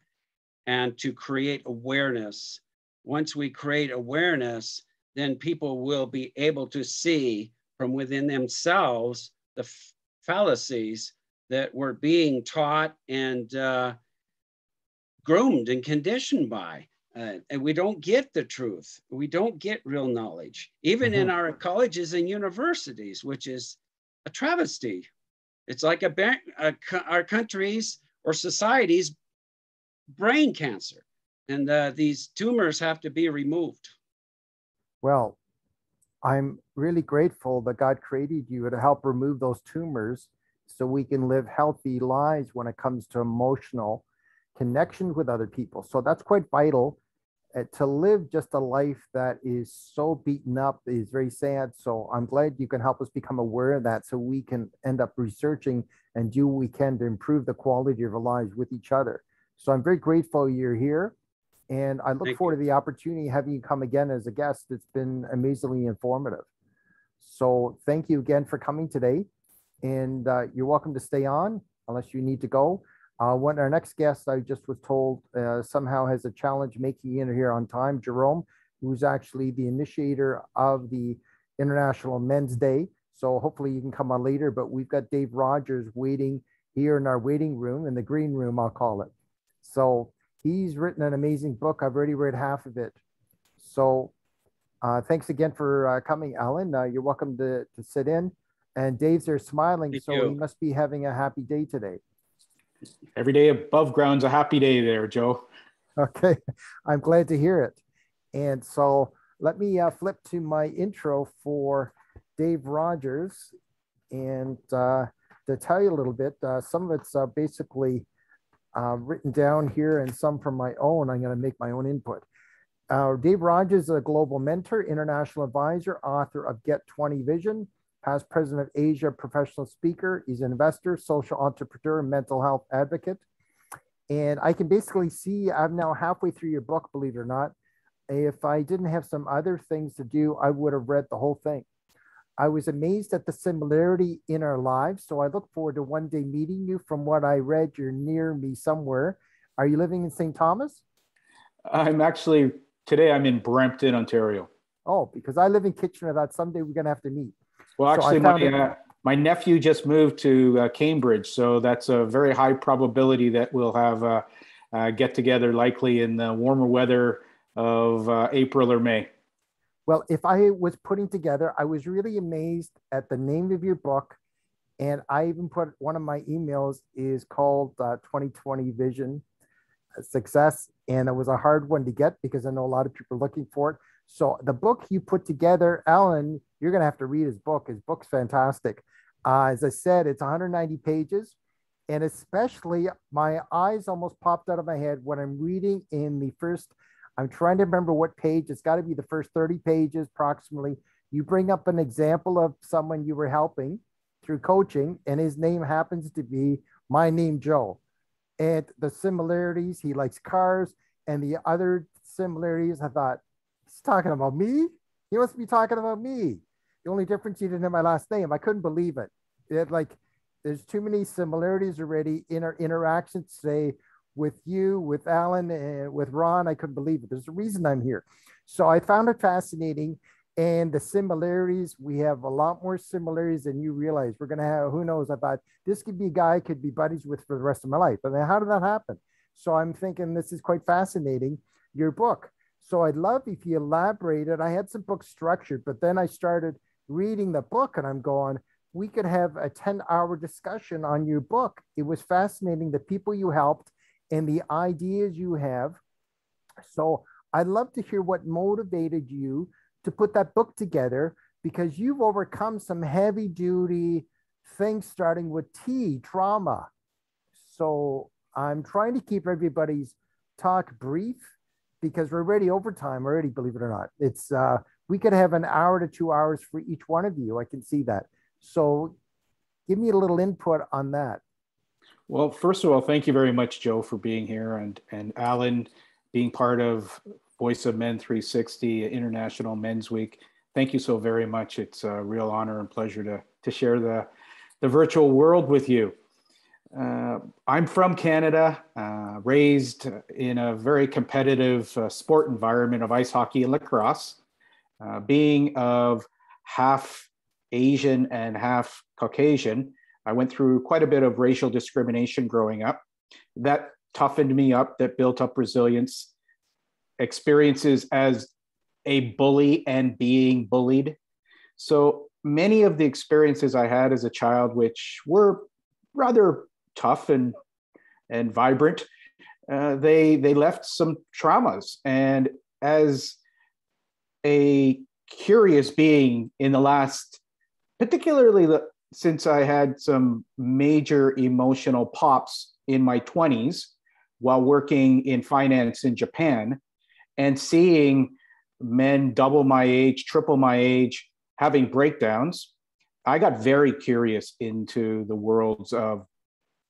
and to create awareness. Once we create awareness, then people will be able to see from within themselves the fallacies that we're being taught and groomed and conditioned by. And we don't get the truth. We don't get real knowledge, even in our colleges and universities, which is a travesty. It's like our country's or society's brain cancer. And these tumors have to be removed. Well, I'm really grateful that God created you to help remove those tumors so we can live healthy lives when it comes to emotional connection with other people. So that's quite vital. to live just a life that is so beaten up is very sad. So I'm glad you can help us become aware of that so we can end up researching and do what we can to improve the quality of our lives with each other. So I'm very grateful you're here. And I look forward to the opportunity of having you come again as a guest. It's been amazingly informative. So thank you again for coming today. And you're welcome to stay on unless you need to go. When our next guest, I just was told, somehow has a challenge making it here on time, Jerome, who's actually the initiator of the International Men's Day. So hopefully you can come on later, but we've got Dave Rogers waiting here in our waiting room, in the green room, I'll call it. So he's written an amazing book. I've already read half of it. So thanks again for coming, Alan. You're welcome to sit in. And Dave's there smiling, Thank so you. he must be having a happy day today. Every day above ground's a happy day there, Joe. Okay, I'm glad to hear it. And so let me flip to my intro for Dave Rogers. And to tell you a little bit, some of it's basically written down here and some from my own. I'm going to make my own input. Dave Rogers is a global mentor, international advisor, author of Get 20 Vision, past president of Asia, professional speaker. He's an investor, social entrepreneur, mental health advocate. And I can basically see I'm now halfway through your book, believe it or not. If I didn't have some other things to do, I would have read the whole thing. I was amazed at the similarity in our lives. So I look forward to one day meeting you. From what I read, you're near me somewhere. Are you living in St. Thomas? Today I'm in Brampton, Ontario. Oh, because I live in Kitchener. That someday we're going to have to meet. Well, actually, my nephew just moved to Cambridge, so that's a very high probability that we'll have a get together, likely in the warmer weather of April or May. Well, if I was putting together, I was really amazed at the name of your book, and I even put one of my emails is called 2020 Vision Success, and it was a hard one to get because I know a lot of people are looking for it. So the book you put together, Alan, you're going to have to read his book. His book's fantastic. As I said, it's 190 pages. And especially my eyes almost popped out of my head when I'm reading in the first, I'm trying to remember what page. It's got to be the first 30 pages approximately. You bring up an example of someone you were helping through coaching, and his name happens to be my name, Joe. And the similarities, he likes cars, and the other similarities, I thought, he's talking about me? He must be talking about me. The only difference, he didn't have my last name. I couldn't believe it. There's too many similarities already in our interactions today with you, with Alan, and with Ron. I couldn't believe it. There's a reason I'm here. So I found it fascinating. And the similarities, we have a lot more similarities than you realize. We're going to have, who knows, I thought this could be a guy I could be buddies with for the rest of my life. I mean, how did that happen? So I'm thinking this is quite fascinating, your book. So I'd love if you elaborated. I had some books structured, but then I started reading the book and I'm going, we could have a 10-hour discussion on your book. It was fascinating, the people you helped and the ideas you have. So I'd love to hear what motivated you to put that book together, because you've overcome some heavy duty things starting with trauma. So I'm trying to keep everybody's talk brief because we're already over time already, believe it or not. It's we could have an hour to 2 hours for each one of you. I can see that. So give me a little input on that. Well, first of all, thank you very much, Joe, for being here, and Alan being part of Voice of Men 360 International Men's Week. Thank you so very much. It's a real honor and pleasure to share the virtual world with you. I'm from Canada, raised in a very competitive sport environment of ice hockey and lacrosse. Being of half Asian and half Caucasian, I went through quite a bit of racial discrimination growing up. That toughened me up, that built up resilience. Experiences as a bully and being bullied. So many of the experiences I had as a child, which were rather tough and vibrant, they left some traumas. And as a curious being in the last, particularly since I had some major emotional pops in my 20s while working in finance in Japan, and seeing men double my age, triple my age, having breakdowns, I got very curious into the worlds of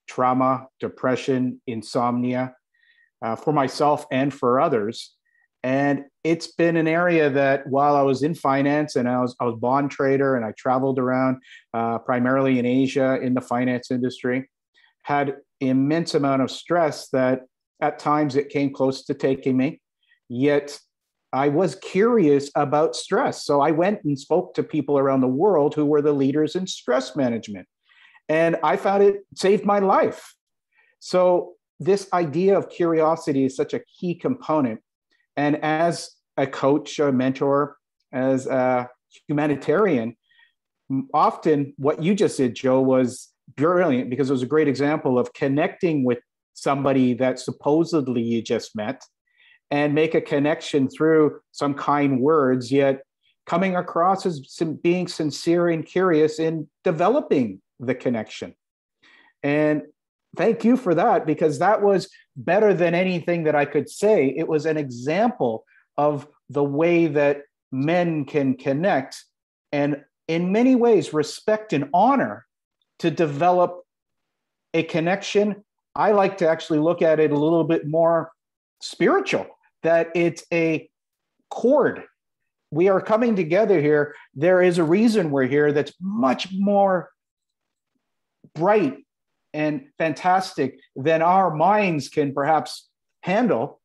trauma, depression, insomnia, for myself and for others. And it's been an area that while I was in finance and I was bond trader and I traveled around primarily in Asia in the finance industry, had immense amount of stress that at times it came close to taking me. Yet I was curious about stress. So I went and spoke to people around the world who were the leaders in stress management. And I found it saved my life. So this idea of curiosity is such a key component. And as a coach, a mentor, as a humanitarian, often what you just did, Joe, was brilliant because it was a great example of connecting with somebody that supposedly you just met and make a connection through some kind words, yet coming across as being sincere and curious in developing the connection. And thank you for that, because that was better than anything that I could say. It was an example of the way that men can connect and in many ways respect and honor to develop a connection. I like to actually look at it a little bit more spiritual, that it's a cord. We are coming together here. There is a reason we're here that's much more bright and fantastic than our minds can perhaps handle.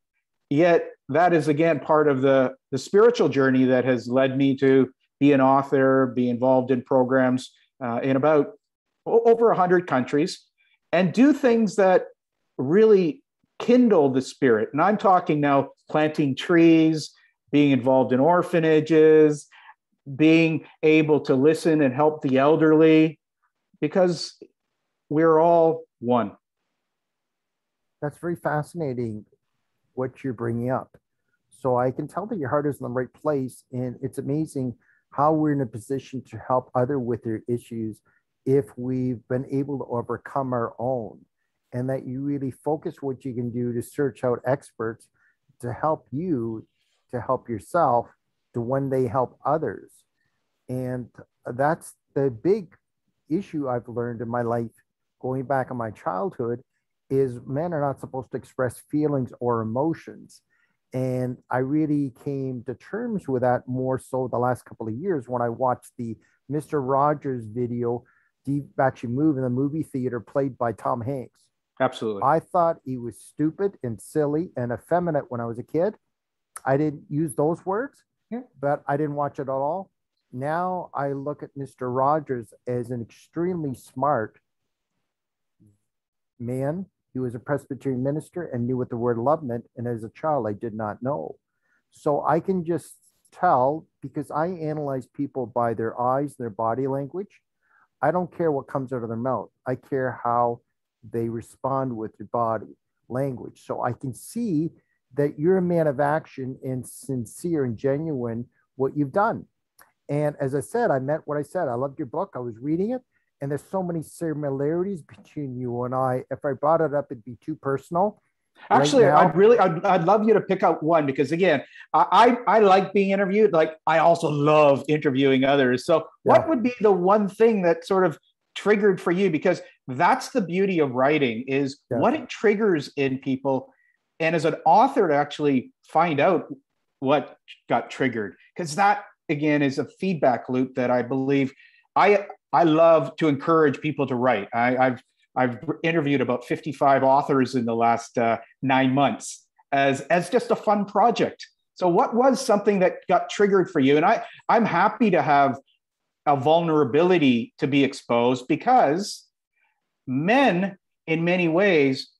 Yet that is, again, part of the spiritual journey that has led me to be an author, be involved in programs in about over 100 countries, and do things that really kindle the spirit. And I'm talking now planting trees, being involved in orphanages, being able to listen and help the elderly, because we're all one. That's very fascinating what you're bringing up. So I can tell that your heart is in the right place, and it's amazing how we're in a position to help others with their issues if we've been able to overcome our own, and that you really focus what you can do to search out experts to help you, to help yourself, to when they help others. And that's the big issue I've learned in my life, going back in my childhood, is men are not supposed to express feelings or emotions. And I really came to terms with that more so the last couple of years when I watched the Mr. Rogers video, Deep Actually Move, in the movie theater, played by Tom Hanks. Absolutely. I thought he was stupid and silly and effeminate when I was a kid. I didn't use those words, but I didn't watch it at all. Now I look at Mr. Rogers as an extremely smart man. He was a Presbyterian minister and knew what the word love meant. And as a child, I did not know. So I can just tell, because I analyze people by their eyes, their body language. I don't care what comes out of their mouth. I care how they respond with their body language. So I can see that you're a man of action and sincere and genuine what you've done. And as I said, I meant what I said. I loved your book. I was reading it. And there's so many similarities between you and I. If I brought it up, it'd be too personal. Actually, Right I'd love you to pick out one, because again, I like being interviewed. Like, I also love interviewing others. So what would be the one thing that sort of triggered for you? Because that's the beauty of writing, is what it triggers in people. And as an author, to actually find out what got triggered, because that, again, is a feedback loop that I believe I love to encourage people to write. I've interviewed about 55 authors in the last 9 months as just a fun project. So what was something that got triggered for you? And I'm happy to have a vulnerability to be exposed, because men in many ways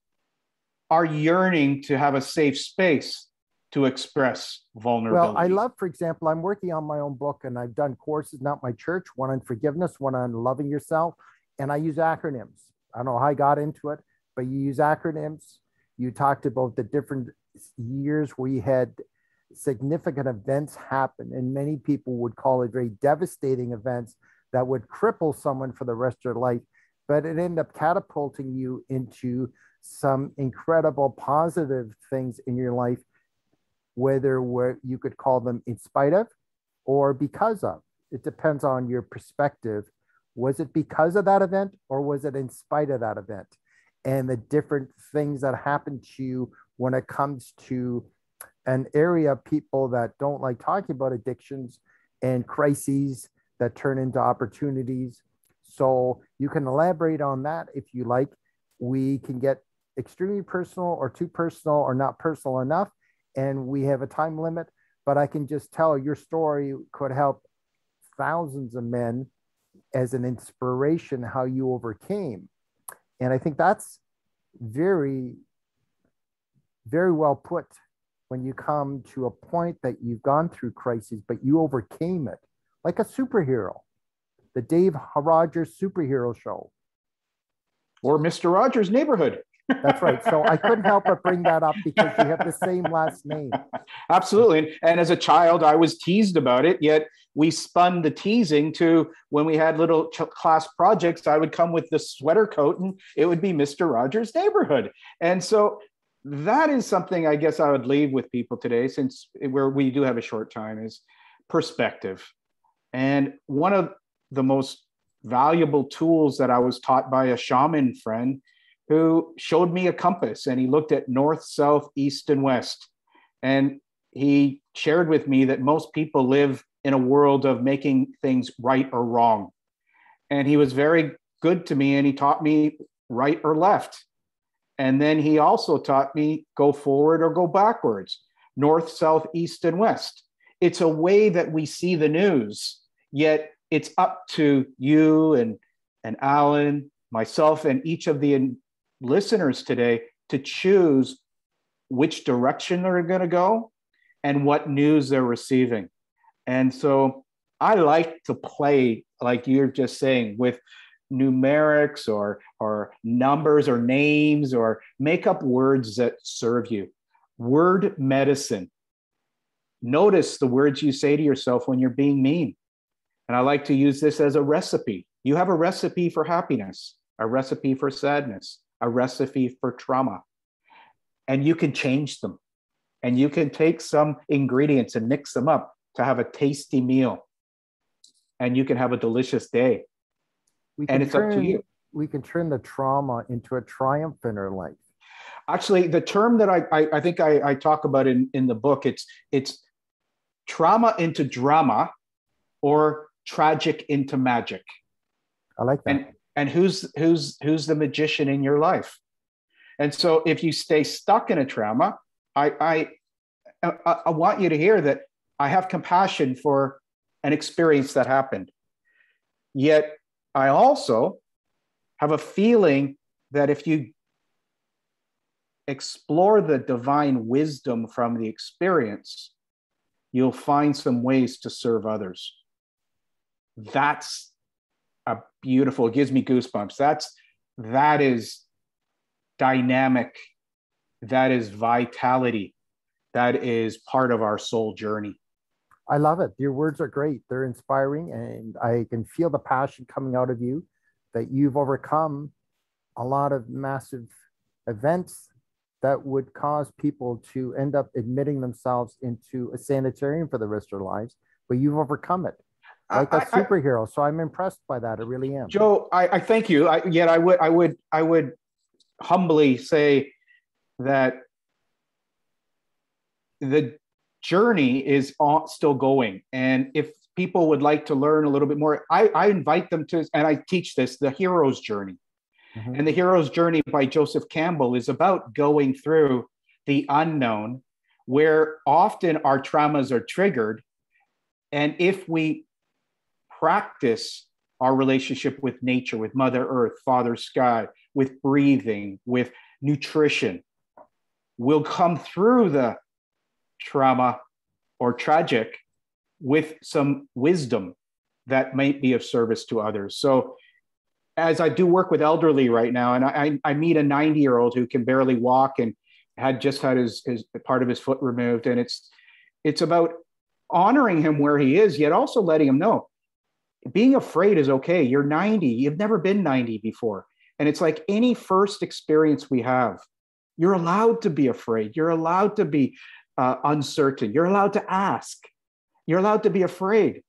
are yearning to have a safe space to express vulnerability. Well, I love, for example, I'm working on my own book, and I've done courses, not my church, one on forgiveness, one on loving yourself. And I use acronyms. I don't know how I got into it, but you use acronyms. You talked about the different years where you had significant events happen, and many people would call it very devastating events that would cripple someone for the rest of their life, but it ended up catapulting you into some incredible positive things in your life. whether you could call them in spite of or because of. It depends on your perspective. Was it because of that event or was it in spite of that event? And the different things that happen to you when it comes to an area of people that don't like talking about addictions and crises that turn into opportunities. So you can elaborate on that if you like. We can get extremely personal or too personal or not personal enough. And we have a time limit, but I can just tell your story could help thousands of men as an inspiration how you overcame. And I think that's very, very well put when you come to a point that you've gone through crises, but you overcame it like a superhero, the Dave Rogers superhero show. Or Mr. Rogers' Neighborhood. That's right. So I couldn't help but bring that up because you have the same last name. Absolutely. And as a child, I was teased about it, yet we spun the teasing to when we had little class projects, I would come with the sweater coat and it would be Mr. Rogers' Neighborhood. And so that is something I guess I would leave with people today, since where we do have a short time, is perspective. And one of the most valuable tools that I was taught by a shaman friend who showed me a compass, and he looked at north, south, east, and west. And he shared with me that most people live in a world of making things right or wrong. And he was very good to me, and he taught me right or left. And then he also taught me go forward or go backwards, north, south, east, and west. It's a way that we see the news, yet it's up to you and Alan, myself, and each of the listeners today to choose which direction they're going to go and what news they're receiving. And so I like to play, like you're just saying, with numerics or numbers or names, or make up words that serve you. Word medicine. Notice the words you say to yourself when you're being mean. And I like to use this as a recipe. You have a recipe for happiness, a recipe for sadness, a recipe for trauma, and you can change them. And you can take some ingredients and mix them up to have a tasty meal, and you can have a delicious day. And it's up to you. We can turn the trauma into a triumph in our life. Actually, the term that I think I talk about in the book, it's trauma into drama, or tragic into magic. I like that. And who's the magician in your life? And so if you stay stuck in a trauma, I want you to hear that I have compassion for an experience that happened. Yet I also have a feeling that if you explore the divine wisdom from the experience, you'll find some ways to serve others. That's a beautiful, it gives me goosebumps. That is dynamic. That is vitality. That is part of our soul journey. I love it. Your words are great. They're inspiring, and I can feel the passion coming out of you that you've overcome a lot of massive events that would cause people to end up admitting themselves into a sanitarium for the rest of their lives, but you've overcome it like a superhero. So I'm impressed by that. I really am. Joe, I thank you. Yet I would humbly say that the journey is still going. And if people would like to learn a little bit more, I invite them to, and I teach this, the hero's journey. Mm-hmm. And the hero's journey by Joseph Campbell is about going through the unknown, where often our traumas are triggered. And if we practice our relationship with nature, with Mother Earth, Father Sky, with breathing, with nutrition, we'll come through the trauma or tragic with some wisdom that might be of service to others. So as I do work with elderly right now, and I meet a 90-year-old who can barely walk and had just had his part of his foot removed. And it's about honoring him where he is, yet also letting him know being afraid is okay. You're 90. You've never been 90 before. And it's like any first experience we have, you're allowed to be afraid. You're allowed to be uncertain. You're allowed to ask. You're allowed to be afraid.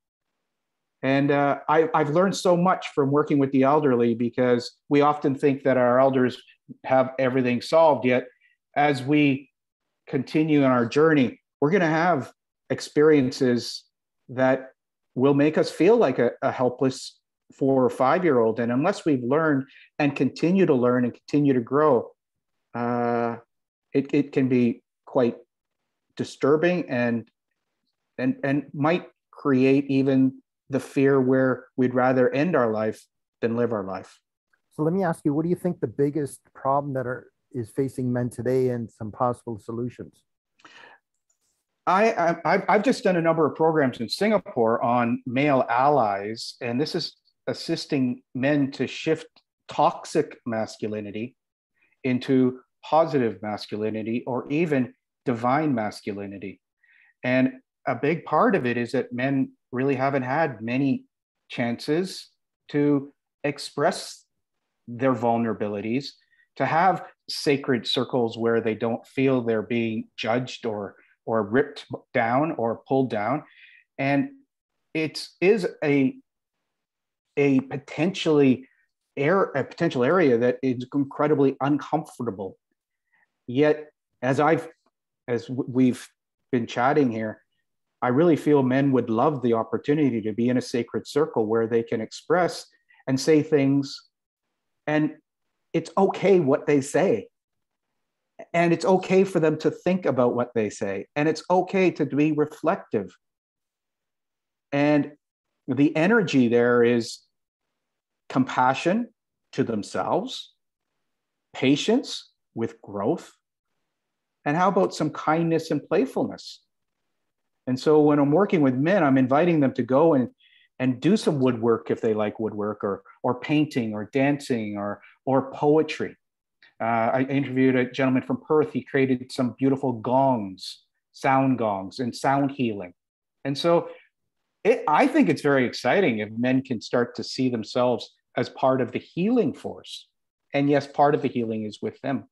And I've learned so much from working with the elderly, because we often think that our elders have everything solved. Yet, as we continue on our journey, we're going to have experiences that will make us feel like a helpless 4 or 5-year-old. And unless we've learned and continue to learn and continue to grow, it can be quite disturbing and might create even the fear where we'd rather end our life than live our life. So let me ask you, what do you think the biggest problem that is facing men today, and some possible solutions? I've just done a number of programs in Singapore on male allies, and this is assisting men to shift toxic masculinity into positive masculinity, or even divine masculinity. And a big part of it is that men really haven't had many chances to express their vulnerabilities, to have sacred circles where they don't feel they're being judged or ripped down or pulled down. And it is a potential area that is incredibly uncomfortable. Yet, as we've been chatting here, I really feel men would love the opportunity to be in a sacred circle where they can express and say things, and it's okay what they say. And it's okay for them to think about what they say. And it's okay to be reflective. And the energy there is compassion to themselves, patience with growth, and how about some kindness and playfulness? And so when I'm working with men, I'm inviting them to go and do some woodwork if they like woodwork, or painting, or dancing, or poetry. I interviewed a gentleman from Perth. He created some beautiful gongs, sound gongs, and sound healing. And so I think it's very exciting if men can start to see themselves as part of the healing force. And yes, part of the healing is with them.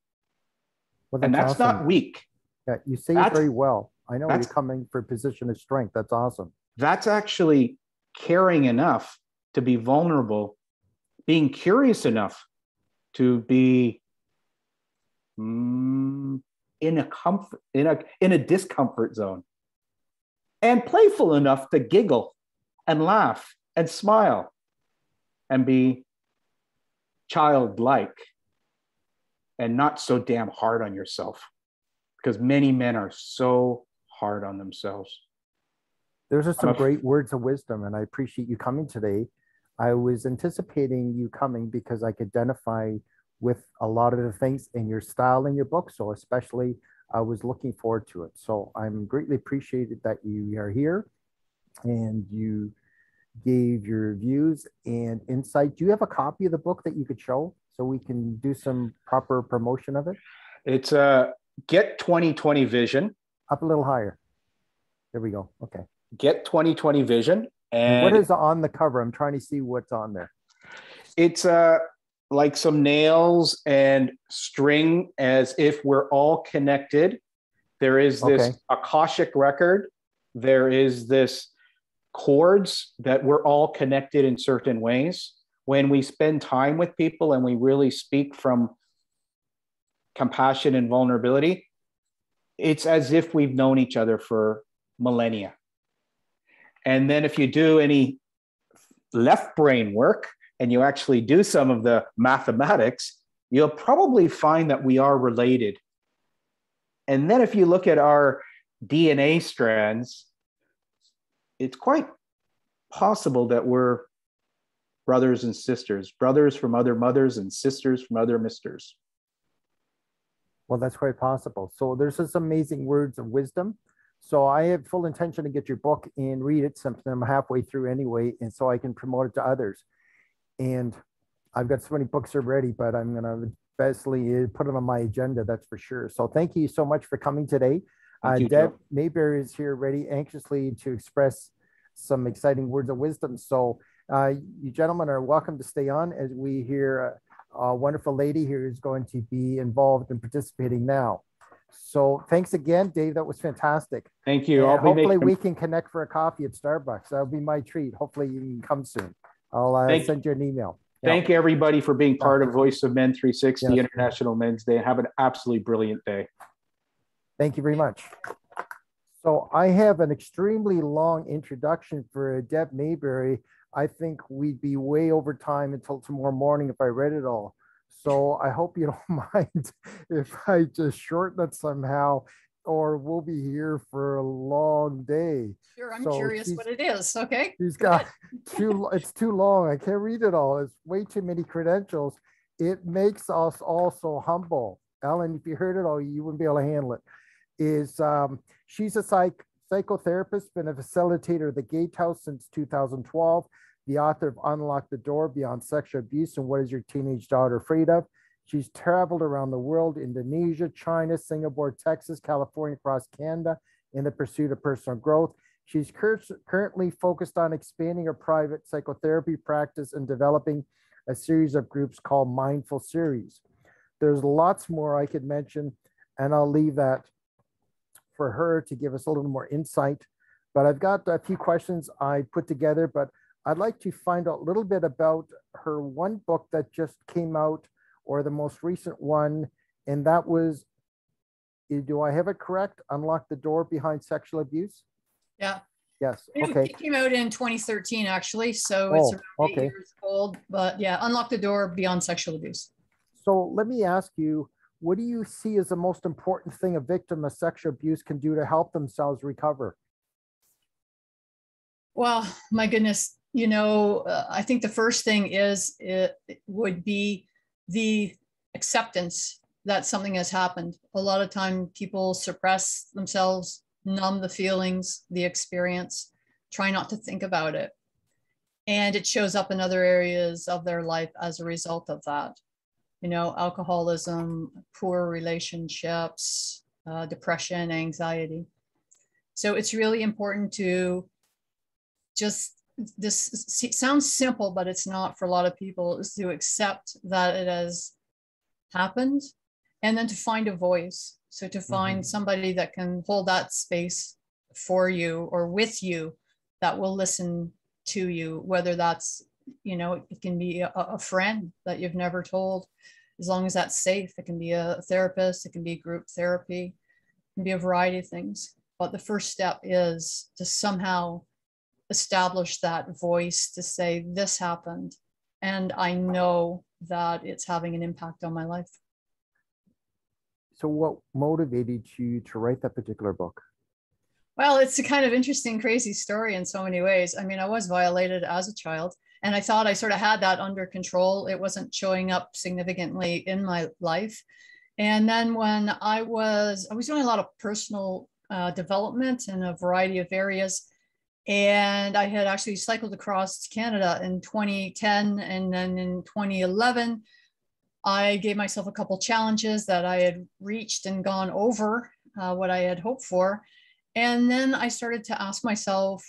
Well, and that's awesome. not weak. Yeah, you say it very well. I know you're coming for a position of strength. That's awesome. That's actually caring enough to be vulnerable, being curious enough to be in a discomfort zone, and playful enough to giggle and laugh and smile and be childlike and not so damn hard on yourself, because many men are so hard on themselves. Those are some great words of wisdom, and I appreciate you coming today. I was anticipating you coming because I could identify with a lot of the things in your style in your book. So especially, I was looking forward to it. So I'm greatly appreciated that you are here and you gave your views and insight. Do you have a copy of the book that you could show so we can do some proper promotion of it? It's Get 2020 Vision. Up a little higher. There we go. Okay. Get 2020 Vision. And what is on the cover? I'm trying to see what's on there. It's like some nails and string, as if we're all connected. There is this Akashic record. There is this chords that we're all connected in certain ways. When we spend time with people and we really speak from compassion and vulnerability, it's as if we've known each other for millennia. And then if you do any left brain work and you actually do some of the mathematics, you'll probably find that we are related. And then if you look at our DNA strands, it's quite possible that we're brothers and sisters, brothers from other mothers and sisters from other misters. Well, that's quite possible. So there's just amazing words of wisdom. So I have full intention to get your book and read it, since I'm halfway through anyway, and so I can promote it to others. And I've got so many books already, but I'm going to bestly put them on my agenda, that's for sure. So thank you so much for coming today. Deb Mayberry is here ready, anxiously to express some exciting words of wisdom. So you gentlemen are welcome to stay on as we hear a wonderful lady here is going to be involved in participating now. So thanks again, Dave. That was fantastic. Thank you. And I'll be hopefully making, we can connect for a coffee at Starbucks. That'll be my treat. Hopefully you can come soon. I'll send you an email. thank everybody for being part of Voice of Men 360 Yes. International Men's Day. Have an absolutely brilliant day. Thank you very much. So I have an extremely long introduction for Deb Mayberry. I think we'd be way over time until tomorrow morning if I read it all. So I hope you don't mind if I just shorten it somehow, or we'll be here for a long day. Sure, I'm curious what it is. Okay. She's got it's too long. I can't read it all. It's way too many credentials. It makes us all so humble. Ellen, if you heard it all, you wouldn't be able to handle it. She's a psychotherapist, been a facilitator of the Gatehouse since 2012, the author of Unlock the Door Beyond Sexual Abuse and What Is Your Teenage Daughter Afraid Of? She's traveled around the world, Indonesia, China, Singapore, Texas, California, across Canada in the pursuit of personal growth. She's currently focused on expanding her private psychotherapy practice and developing a series of groups called Mindful Series. There's lots more I could mention, and I'll leave that for her to give us a little more insight. But I've got a few questions I put together, but I'd like to find out a little bit about her one book that just came out, or the most recent one, and that was, do I have it correct? Unlock the Door Behind Sexual Abuse? Yeah. Yes, okay. It came out in 2013, actually, so it's around 8 years old, but yeah, Unlock the Door Beyond Sexual Abuse. So let me ask you, what do you see as the most important thing a victim of sexual abuse can do to help themselves recover? Well, my goodness, you know, I think the first thing is it would be the acceptance that something has happened. A lot of time people suppress themselves, numb the feelings, the experience, try not to think about it. And it shows up in other areas of their life as a result of that. You know, alcoholism, poor relationships, depression, anxiety. So it's really important to just, this sounds simple, but it's not for a lot of people, is to accept that it has happened and then to find a voice. So to find somebody that can hold that space for you or with you, that will listen to you, whether that's, you know, it can be a friend that you've never told, as long as that's safe. It can be a therapist, it can be group therapy, it can be a variety of things. But the first step is to somehow establish that voice to say, this happened, and I know that it's having an impact on my life. So what motivated you to write that particular book? Well, it's a kind of interesting, crazy story in so many ways. I mean, I was violated as a child, and I thought I sort of had that under control. It wasn't showing up significantly in my life. And then when I was doing a lot of personal development in a variety of areas. And I had actually cycled across Canada in 2010. And then in 2011, I gave myself a couple challenges that I had reached and gone over what I had hoped for. And then I started to ask myself,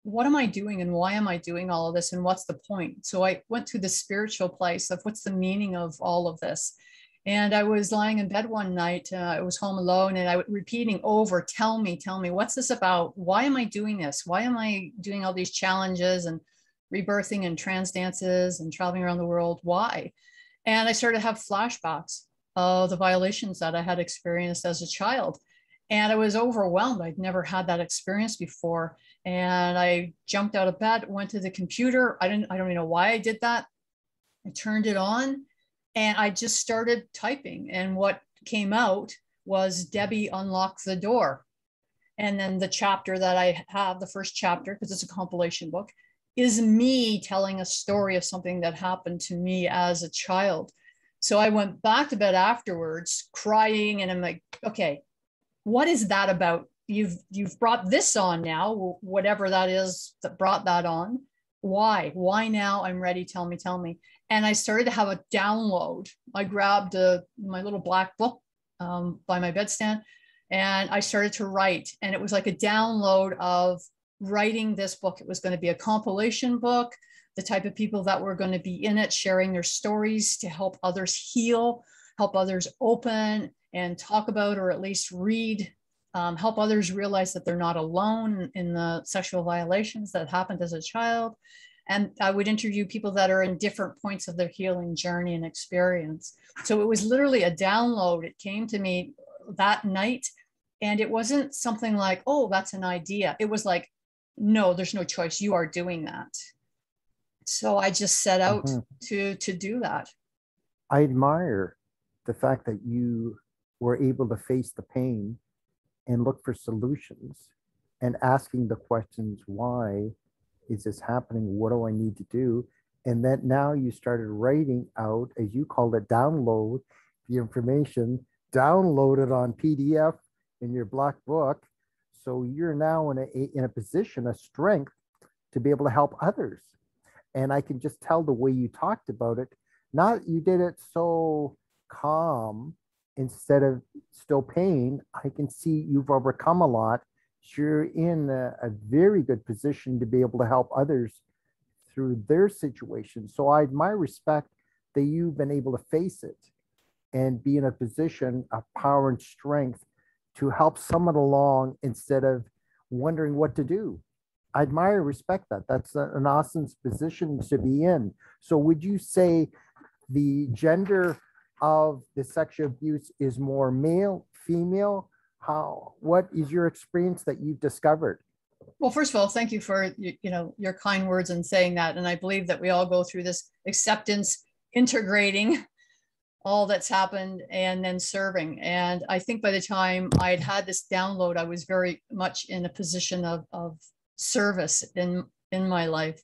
what am I doing and why am I doing all of this and what's the point? So I went to the spiritual place of what's the meaning of all of this. And I was lying in bed one night, I was home alone, and I was repeating over, tell me, what's this about? Why am I doing this? Why am I doing all these challenges and rebirthing and trance dances and traveling around the world? Why? And I started to have flashbacks of the violations that I had experienced as a child. And I was overwhelmed. I'd never had that experience before. And I jumped out of bed, went to the computer. I don't even know why I did that. I turned it on and I just started typing. And what came out was Debbie Unlock the Door. And then the chapter that I have, the first chapter, because it's a compilation book, is me telling a story of something that happened to me as a child. So I went back to bed afterwards crying, and I'm like, okay, what is that about? You've brought this on now, whatever that is that brought that on. Why now? I'm ready. Tell me. And I started to have a download. I grabbed my little black book by my bedstand, and I started to write. And it was like a download of writing this book. It was going to be a compilation book, the type of people that were going to be in it, sharing their stories to help others heal, help others open, and talk about, or at least read, help others realize that they're not alone in the sexual violations that happened as a child. And I would interview people that are in different points of their healing journey and experience. So it was literally a download. It came to me that night, and it wasn't something like, oh, that's an idea. It was like, no, there's no choice. You are doing that. So I just set out to do that. I admire the fact that you were able to face the pain and look for solutions and asking the questions, why is this happening? What do I need to do? And that now you started writing out, as you called it, download the information, download it on PDF in your black book. So you're now in a position of strength to be able to help others. And I can just tell the way you talked about it, not you did it so calm instead of still pain. I can see you've overcome a lot. You're in a very good position to be able to help others through their situation. So I admire, respect that you've been able to face it and be in a position of power and strength to help someone along instead of wondering what to do. I admire, respect that. That's an awesome position to be in. So would you say the gender of the sexual abuse is more male, female? What is your experience that you've discovered? Well, first of all, thank you for your kind words in saying that. And I believe that we all go through this acceptance, integrating all that's happened, and then serving. And I think by the time I had this download, I was very much in a position of service in my life.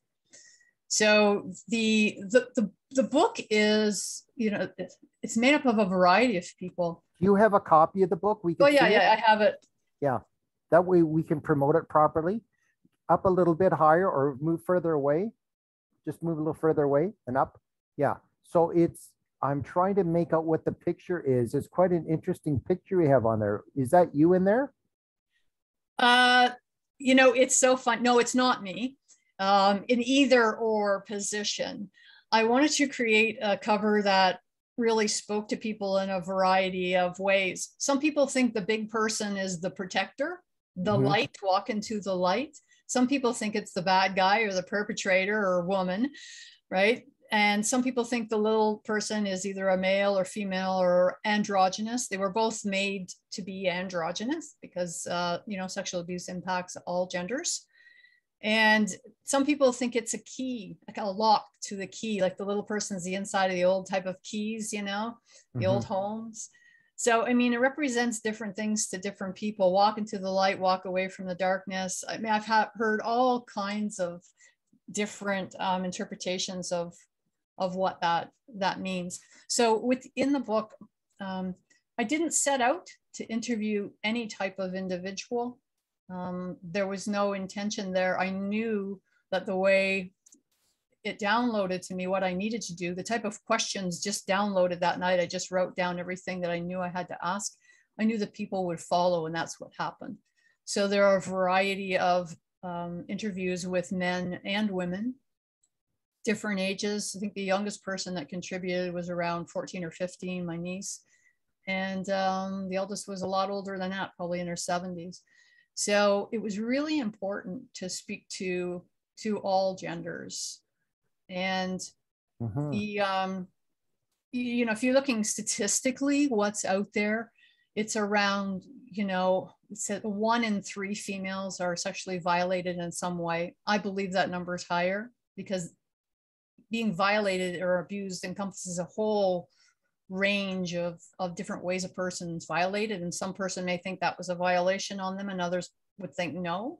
So the book is, it's made up of a variety of people. Do you have a copy of the book? We can I have it. Yeah, that way we can promote it properly. Up a little bit higher or move further away. Just move a little further away and up. Yeah, so I'm trying to make out what the picture is. It's quite an interesting picture you have on there. Is that you in there? It's so fun. No, it's not me. In either or position. I wanted to create a cover that really spoke to people in a variety of ways. Some people think the big person is the protector, the light, walk into the light. Some people think it's the bad guy or the perpetrator or woman, right? And some people think the little person is either a male or female or androgynous. They were both made to be androgynous because, sexual abuse impacts all genders. And some people think it's a key, like a lock to the key, like the little person's the inside of the old type of keys, the old homes. So, it represents different things to different people. Walk into the light, walk away from the darkness. I've heard all kinds of different interpretations of what that means. So within the book, I didn't set out to interview any type of individual. There was no intention there. I knew that the way it downloaded to me what I needed to do, the type of questions just downloaded that night. I just wrote down everything that I knew I had to ask. I knew that people would follow, and that's what happened. So there are a variety of interviews with men and women, different ages. I think the youngest person that contributed was around 14 or 15, my niece. And the eldest was a lot older than that, probably in her 70s. So it was really important to speak to all genders. And if you're looking statistically, what's out there, it's around, it's 1 in 3 females are sexually violated in some way. I believe that number is higher because being violated or abused encompasses a whole range of different ways a person's violated. And some person may think that was a violation on them and others would think no,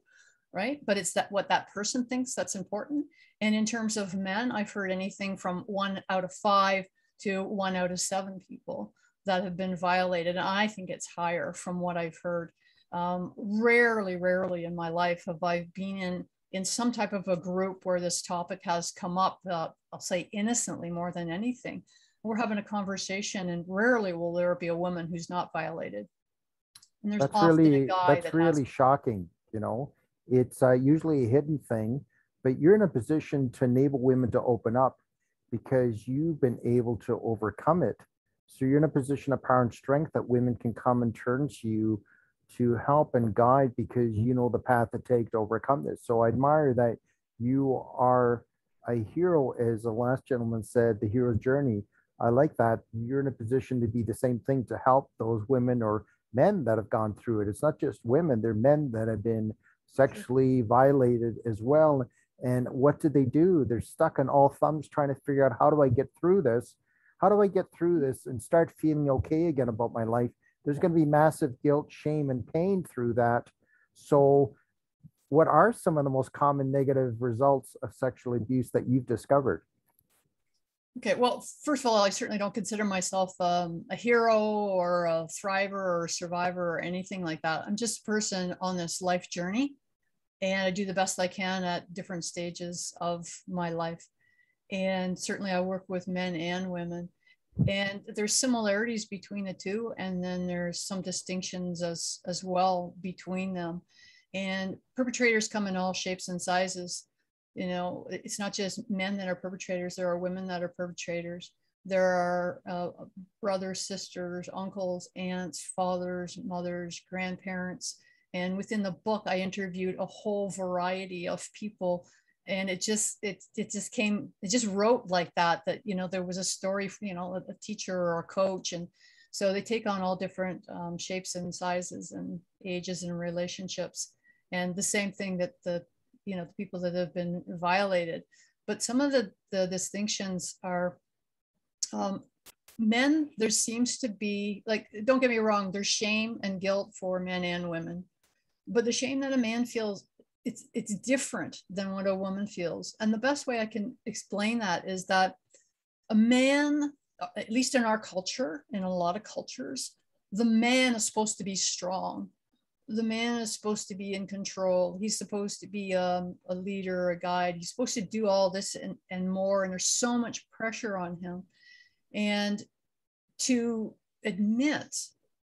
right? But it's what that person thinks that's important. And in terms of men, I've heard anything from 1 out of 5 to 1 out of 7 people that have been violated. And I think it's higher from what I've heard. Rarely in my life have I been in some type of a group where this topic has come up, I'll say innocently more than anything. We're having a conversation and rarely will there be a woman who's not violated. And there's often a guy that's really shocking. It's usually a hidden thing, but you're in a position to enable women to open up because you've been able to overcome it So you're in a position of power and strength that women can come and turn to you to help and guide because you know the path to take to overcome this. So I admire that you are a hero, as the last gentleman said, the hero's journey. I like that. You're in a position to be the same thing to help those women or men that have gone through it. It's not just women, they're men that have been sexually violated as well. And what do? They're stuck on all thumbs trying to figure out, how do I get through this? How do I get through this and start feeling okay again about my life? There's going to be massive guilt, shame, and pain through that. So what are some of the most common negative results of sexual abuse that you've discovered? Okay, well, first of all, I certainly don't consider myself a hero or a thriver or a survivor or anything like that. I'm just a person on this life journey, and I do the best I can at different stages of my life. And certainly I work with men and women, and there's similarities between the two, and then there's some distinctions as well between them. And perpetrators come in all shapes and sizes. You know, it's not just men that are perpetrators. There are women that are perpetrators. There are brothers, sisters, uncles, aunts, fathers, mothers, grandparents. And within the book, I interviewed a whole variety of people. And it just wrote like that, you know, there was a story, you know, a teacher or a coach. And so they take on all different shapes and sizes and ages and relationships. And the same thing that the people that have been violated. But some of the distinctions are men, there seems to be, like, don't get me wrong, there's shame and guilt for men and women. But the shame that a man feels, it's different than what a woman feels. And the best way I can explain that is that a man, at least in our culture, in a lot of cultures, the man is supposed to be strong. The man is supposed to be in control. He's supposed to be a leader, a guide. He's supposed to do all this and more. And there's so much pressure on him. And to admit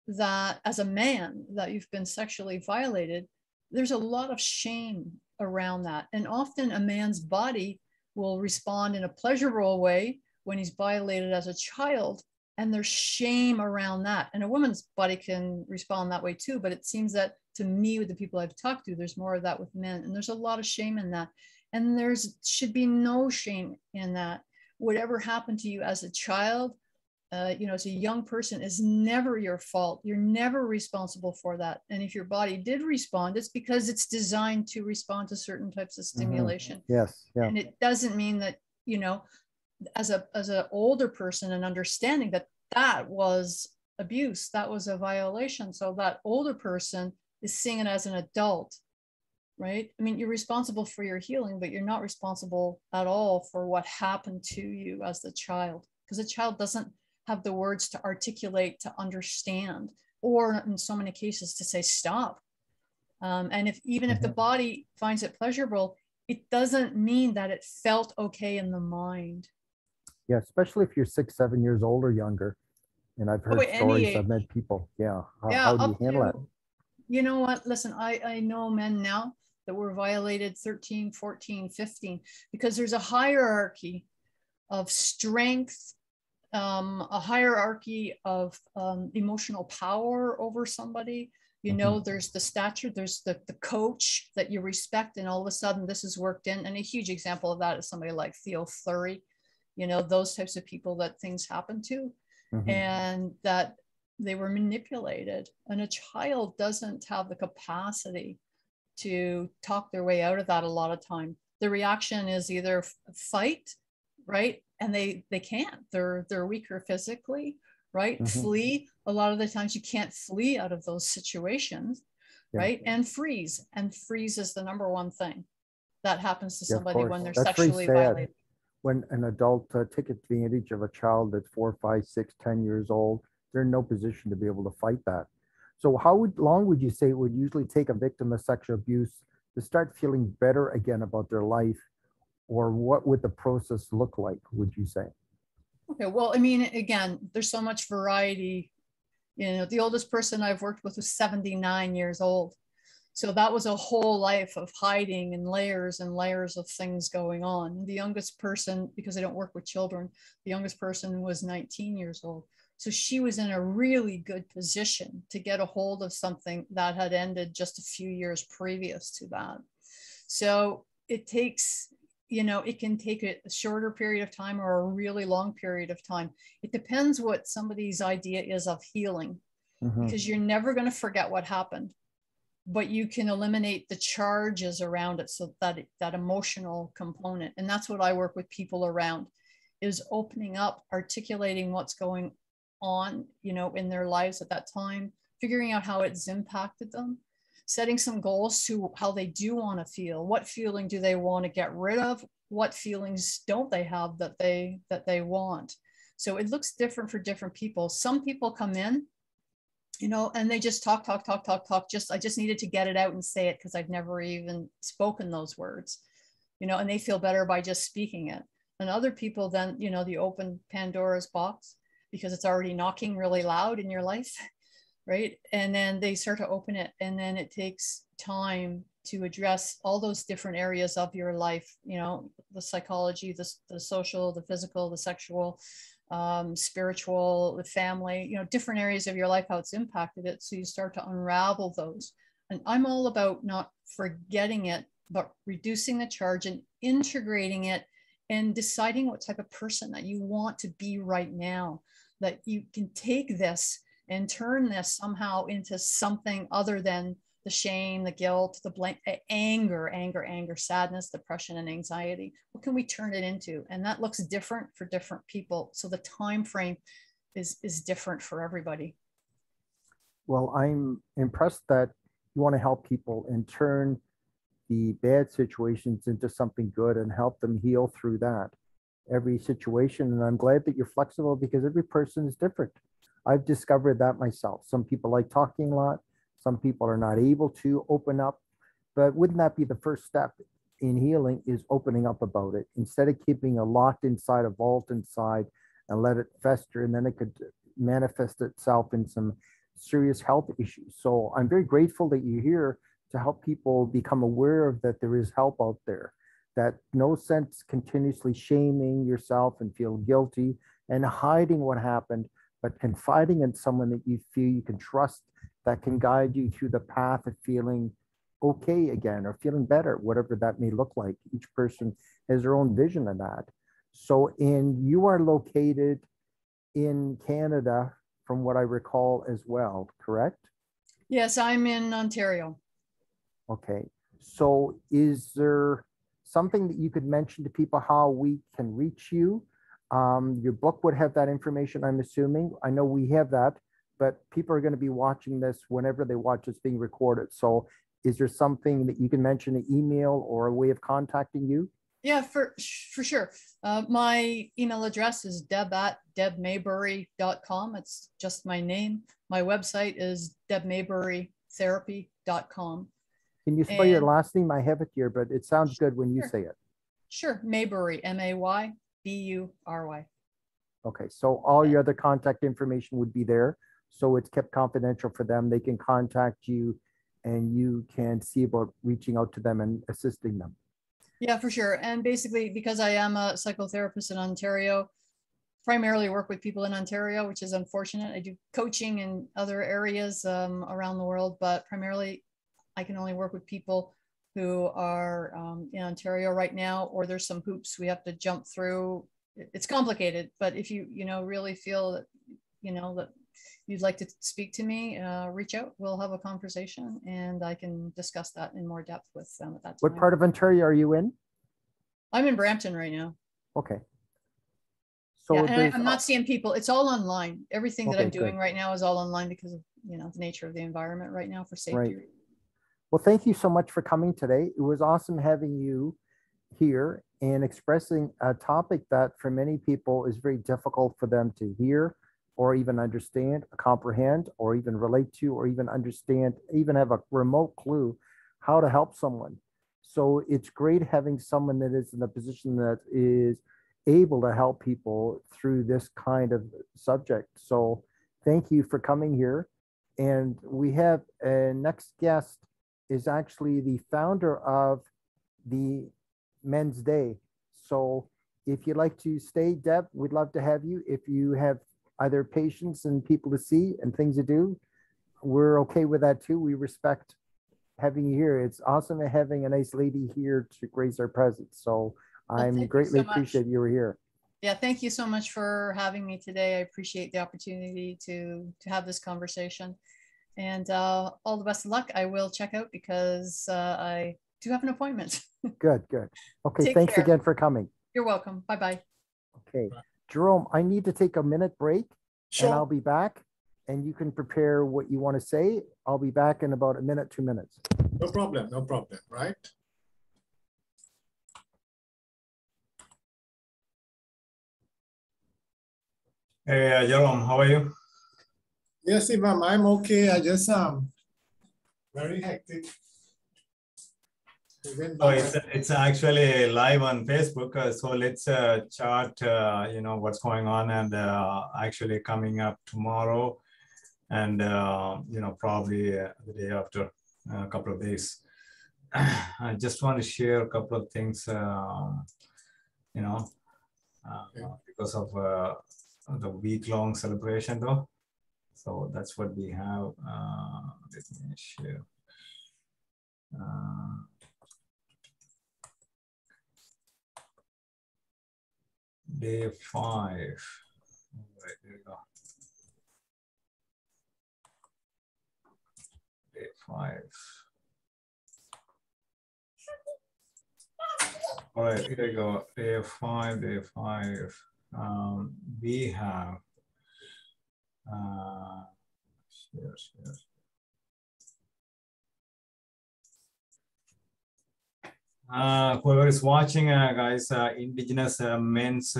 that as a man that you've been sexually violated, there's a lot of shame around that. And often a man's body will respond in a pleasurable way when he's violated as a child. And there's shame around that. And a woman's body can respond that way too. But it seems that to me, with the people I've talked to, there's more of that with men. And there's a lot of shame in that. And should be no shame in that. Whatever happened to you as a child, as a young person, is never your fault. You're never responsible for that. And if your body did respond, it's because it's designed to respond to certain types of stimulation. Mm-hmm. Yes. Yeah. And it doesn't mean that, as an older person and understanding that was abuse, that was a violation. So that older person is seeing it as an adult, right? I mean, you're responsible for your healing, but you're not responsible at all for what happened to you as the child, because a child doesn't have the words to articulate, to understand, or in so many cases to say stop. And if the body finds it pleasurable, it doesn't mean that it felt okay in the mind. Yeah, especially if you're 6, 7 years old or younger. And I've heard stories, I've met people. Yeah. How do you handle that? You know what? Listen, I know men now that were violated 13, 14, 15, because there's a hierarchy of strength, a hierarchy of emotional power over somebody. There's the stature, there's the coach that you respect, and all of a sudden this is worked in. And a huge example of that is somebody like Theo Fleury. Those types of people that things happen to, and that they were manipulated. And a child doesn't have the capacity to talk their way out of that a lot of time. The reaction is either fight, right? And they can't. They're weaker physically, right? Flee. A lot of the times you can't flee out of those situations, right? And freeze. And freeze is the number one thing that happens to somebody when they're sexually violated. When an adult take advantage of a child that's 4, 5, 6, 10 years old, they're in no position to be able to fight that. So how long would you say it would usually take a victim of sexual abuse to start feeling better again about their life? Or what would the process look like, would you say? Okay, well, I mean, again, there's so much variety. The oldest person I've worked with was 79 years old. So that was a whole life of hiding and layers of things going on. The youngest person, because I don't work with children, the youngest person was 19 years old. So she was in a really good position to get a hold of something that had ended just a few years previous to that. So it takes, it can take a shorter period of time or a really long period of time. It depends what somebody's idea is of healing, because you're never going to forget what happened, but you can eliminate the charges around it. So that emotional component. And that's what I work with people around, is opening up, articulating what's going on, in their lives at that time, figuring out how it's impacted them, setting some goals to how they do want to feel. What feeling do they want to get rid of? What feelings don't they have that they want? So it looks different for different people. Some people come in, and they just talk. I just needed to get it out and say it because I've never even spoken those words, and they feel better by just speaking it. And other people then, the open Pandora's box, because it's already knocking really loud in your life, right? And then they start to open it, and then it takes time to address all those different areas of your life, the psychology, the social, the physical, the sexual, spiritual, the family, different areas of your life, how it's impacted it. So you start to unravel those. And I'm all about not forgetting it, but reducing the charge and integrating it and deciding what type of person that you want to be right now, that you can take this and turn this somehow into something other than the shame, the guilt, the anger, sadness, depression, and anxiety. What can we turn it into? And that looks different for different people. So the time frame is different for everybody. Well, I'm impressed that you want to help people and turn the bad situations into something good and help them heal through that, every situation. And I'm glad that you're flexible, because every person is different. I've discovered that myself. Some people like talking a lot. Some people are not able to open up. But wouldn't that be the first step in healing, is opening up about it, instead of keeping it locked inside, a vault inside, and let it fester, and then it could manifest itself in some serious health issues. So I'm very grateful that you're here to help people become aware of that there is help out there, that no sense continuously shaming yourself and feel guilty and hiding what happened, but confiding in someone that you feel you can trust, that can guide you through the path of feeling okay again, or feeling better, whatever that may look like. Each person has their own vision of that. So you are located in Canada, from what I recall as well, correct? Yes, I'm in Ontario. Okay, so is there something that you could mention to people how we can reach you? Your book would have that information, I'm assuming. I know we have that, but people are going to be watching this whenever they watch this being recorded. So is there something that you can mention, an email or a way of contacting you? Yeah, for sure. My email address is deb@debmaybury.com. It's just my name. My website is debmayburytherapy.com. Can you spell your last name? I have it here, but it sounds good when you say it. Sure. Maybury, Maybury. Okay, so all your other contact information would be there. So it's kept confidential for them. They can contact you and you can see about reaching out to them and assisting them. Yeah, for sure. And basically, because I am a psychotherapist in Ontario, primarily work with people in Ontario, which is unfortunate. I do coaching in other areas around the world, but primarily I can only work with people who are in Ontario right now, or there's some hoops we have to jump through. It's complicated, but if you really feel that that you'd like to speak to me, reach out. We'll have a conversation, and I can discuss that in more depth with them at that time. What part of Ontario are you in? I'm in Brampton right now. Okay. So yeah, and I'm not seeing people. It's all online. Everything that I'm doing right now is all online because of the nature of the environment right now for safety. Right. Well, thank you so much for coming today. It was awesome having you here and expressing a topic that for many people is very difficult for them to hear or even understand, comprehend, or even relate to, or even understand, even have a remote clue how to help someone. So it's great having someone that is in a position that is able to help people through this kind of subject. So thank you for coming here. And we have a next guest is actually the founder of the Men's Day. So if you'd like to stay, Deb, we'd love to have you. If you have either patients and people to see and things to do, we're okay with that too. We respect having you here. It's awesome having a nice lady here to grace our presence. So I'm thank you greatly so much. appreciate you were here. Yeah, thank you so much for having me today. I appreciate the opportunity to have this conversation. And all the best of luck. I will check out because I do have an appointment. Good, good. Okay, Take thanks care. again for coming. You're welcome. Bye-bye. Okay, Jerome, I need to take a minute break and I'll be back and you can prepare what you want to say. I'll be back in about a minute, 2 minutes. No problem, right? Hey, Jerome, how are you? Yes, Imam, I'm okay. I just very hectic. So it's actually live on Facebook. So let's chart, you know, what's going on and actually coming up tomorrow and, you know, probably the day after, a couple of days. I just want to share a couple of things, you know, because of the week-long celebration though. So that's what we have. Let me share. Day 5. All right, there we go. Day 5. All right, here we go. Day 5, day 5. We have share. Whoever is watching, guys, Indigenous men's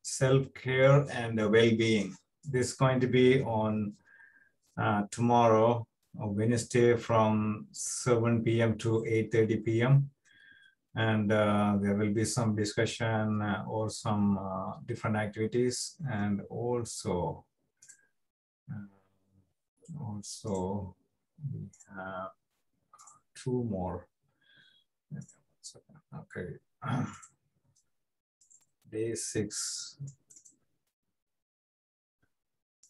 self-care and well-being. This is going to be on tomorrow, Wednesday, from 7 p.m. to 8:30 p.m. And there will be some discussion or some different activities, and also we have 2 more. Okay, day 6.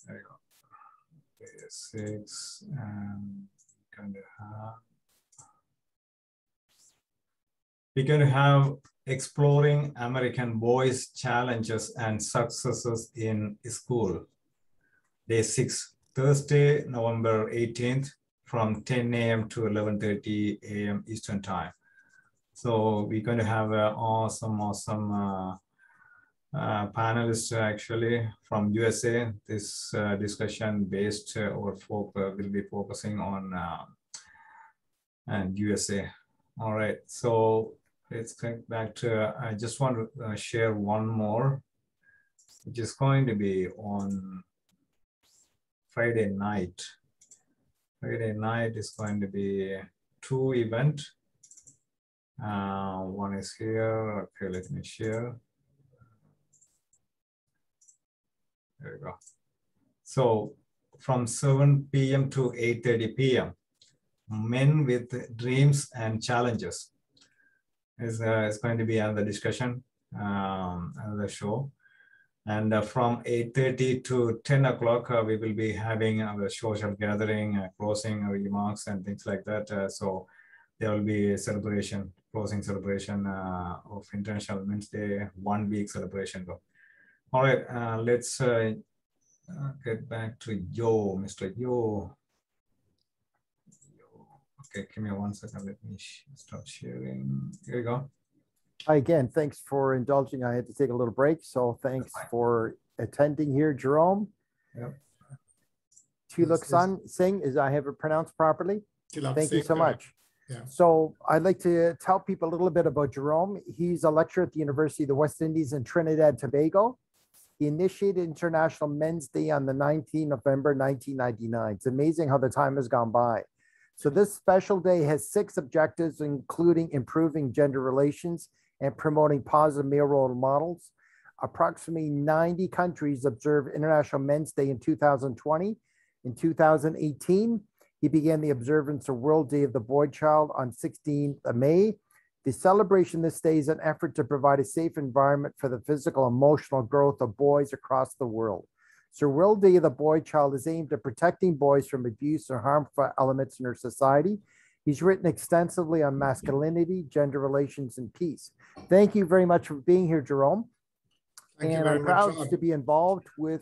There you go. Day 6, and we're going to have exploring American boys' challenges and successes in school. Day 6, Thursday, November 18th, from 10 a.m. to 11:30 a.m. Eastern Time. So we're going to have an awesome panelists actually from USA. This discussion based or will be focusing on and USA. All right, so let's get back to, I just want to share one more, which is going to be on Friday night. Friday night is going to be 2 events. One is here. Okay, let me share. There we go. So from 7 p.m. to 8:30 p.m., Men with Dreams and Challenges is going to be another discussion, another show. And from 8:30 to 10 o'clock, we will be having a social gathering, closing remarks and things like that. So there will be a celebration, closing celebration of International Men's Day, 1 week celebration. All right, let's get back to Joe, Mr. Joe. Okay, give me 1 second. Let me stop sharing. Here we go. Hi again, thanks for indulging. I had to take a little break, so thanks for attending here, Jerome. Yep. Tuluk Singh, is I have it pronounced properly? Thank you so much. Yeah. So I'd like to tell people a little bit about Jerome. He's a lecturer at the University of the West Indies in Trinidad and Tobago. He initiated International Men's Day on the 19th of November, 1999. It's amazing how the time has gone by. So this special day has 6 objectives, including improving gender relations and promoting positive male role models. Approximately 90 countries observe International Men's Day in 2020. In 2018, he began the observance of World Day of the Boy Child on 16th of May. The celebration this day is an effort to provide a safe environment for the physical and emotional growth of boys across the world. So World Day of the Boy Child is aimed at protecting boys from abuse or harmful elements in our society. He's written extensively on masculinity, gender relations, and peace. Thank you very much for being here, Jerome. Thank you And very I'm much. proud to be involved with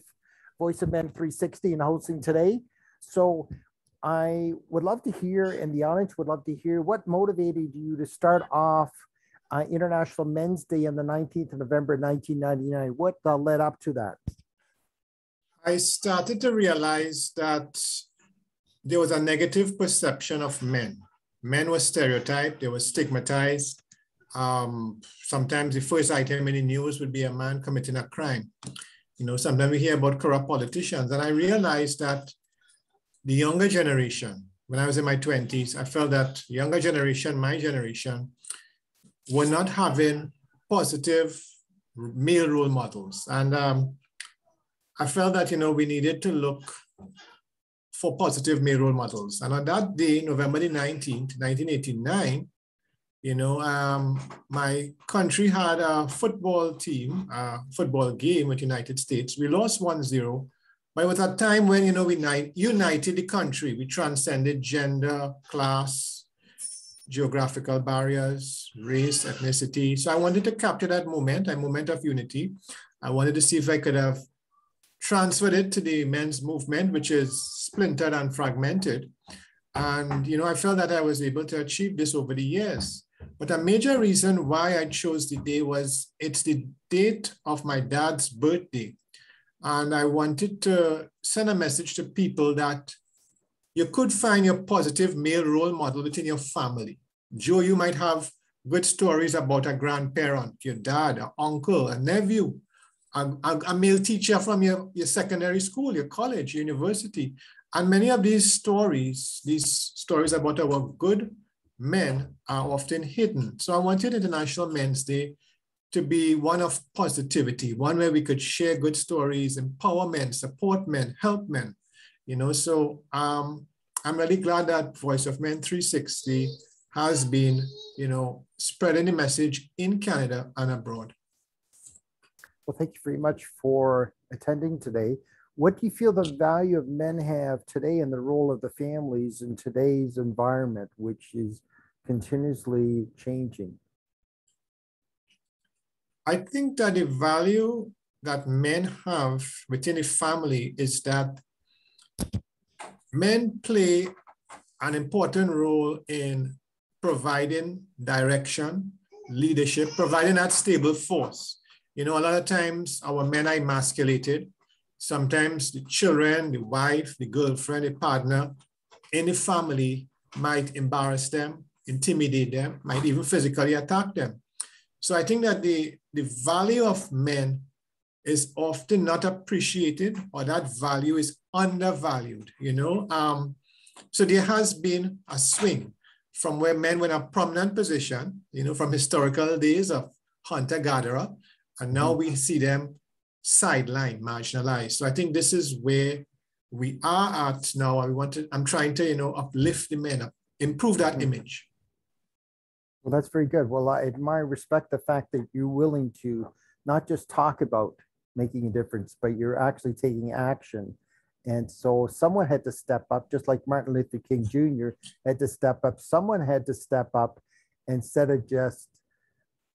Voice of Men 360 and hosting today. So I would love to hear, and the audience would love to hear, what motivated you to start off International Men's Day on the 19th of November, 1999? What led up to that? I started to realize that there was a negative perception of men. Men were stereotyped, they were stigmatized. Sometimes the first item in the news would be a man committing a crime. You know, sometimes we hear about corrupt politicians. And I realized that the younger generation, when I was in my 20s, I felt that the younger generation, my generation, were not having positive male role models. And I felt that, you know, we needed to look for positive male role models. And on that day, November the 19th, 1989, you know, my country had a football team, a football game with United States. We lost 1-0, but it was a time when, you know, we united the country. We transcended gender, class, geographical barriers, race, ethnicity. So I wanted to capture that moment, a moment of unity. I wanted to see if I could have transferred it to the men's movement, which is splintered and fragmented. And, you know, I felt that I was able to achieve this over the years. But a major reason why I chose the day was it's the date of my dad's birthday. And I wanted to send a message to people that you could find your positive male role model within your family. Joe, you might have good stories about a grandparent, your dad, an uncle, a nephew, a male teacher from your secondary school, your college, university. And many of these stories about our good men are often hidden. So I wanted International Men's Day to be one of positivity, one where we could share good stories, empower men, support men, help men, you know. So I'm really glad that Voice of Men 360 has been, you know, spreading the message in Canada and abroad. Well, thank you very much for attending today. What do you feel the value of men have today in the role of the families in today's environment, which is continuously changing? I think that the value that men have within a family is that men play an important role in providing direction, leadership, providing that stable force. You know, a lot of times our men are emasculated. Sometimes the children, the wife, the girlfriend, the partner in the family might embarrass them, intimidate them, might even physically attack them. So I think that the value of men is often not appreciated, or that value is undervalued, you know. So there has been a swing from where men were in a prominent position, you know, from historical days of hunter-gatherer, and now we see them sidelined, marginalized. So I think this is where we are at now. I'm trying to, you know, uplift the men, improve that image. Well, that's very good. Well, I admire, respect the fact that you're willing to not just talk about making a difference, but you're actually taking action. And so someone had to step up, just like Martin Luther King Jr. had to step up. Someone had to step up instead of just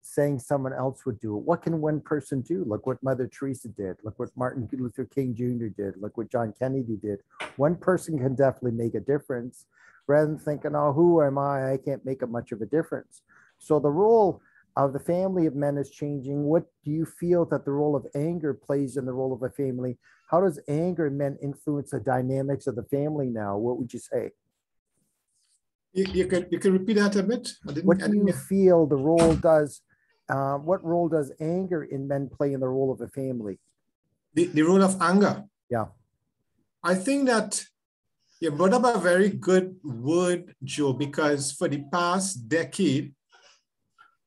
saying someone else would do it. What can one person do? Look what Mother Teresa did. Look what Martin Luther King Jr. did. Look what John Kennedy did. One person can definitely make a difference, rather than thinking, oh, who am I? I can't make much of a difference. So the role of the family of men is changing. What do you feel that the role of anger plays in the role of a family? How does anger in men influence the dynamics of the family now? What would you say? You could repeat that a bit? What do you feel the role does? What role does anger in men play in the role of a family? The role of anger? Yeah. I think that you brought up a very good word, Joe, because for the past decade,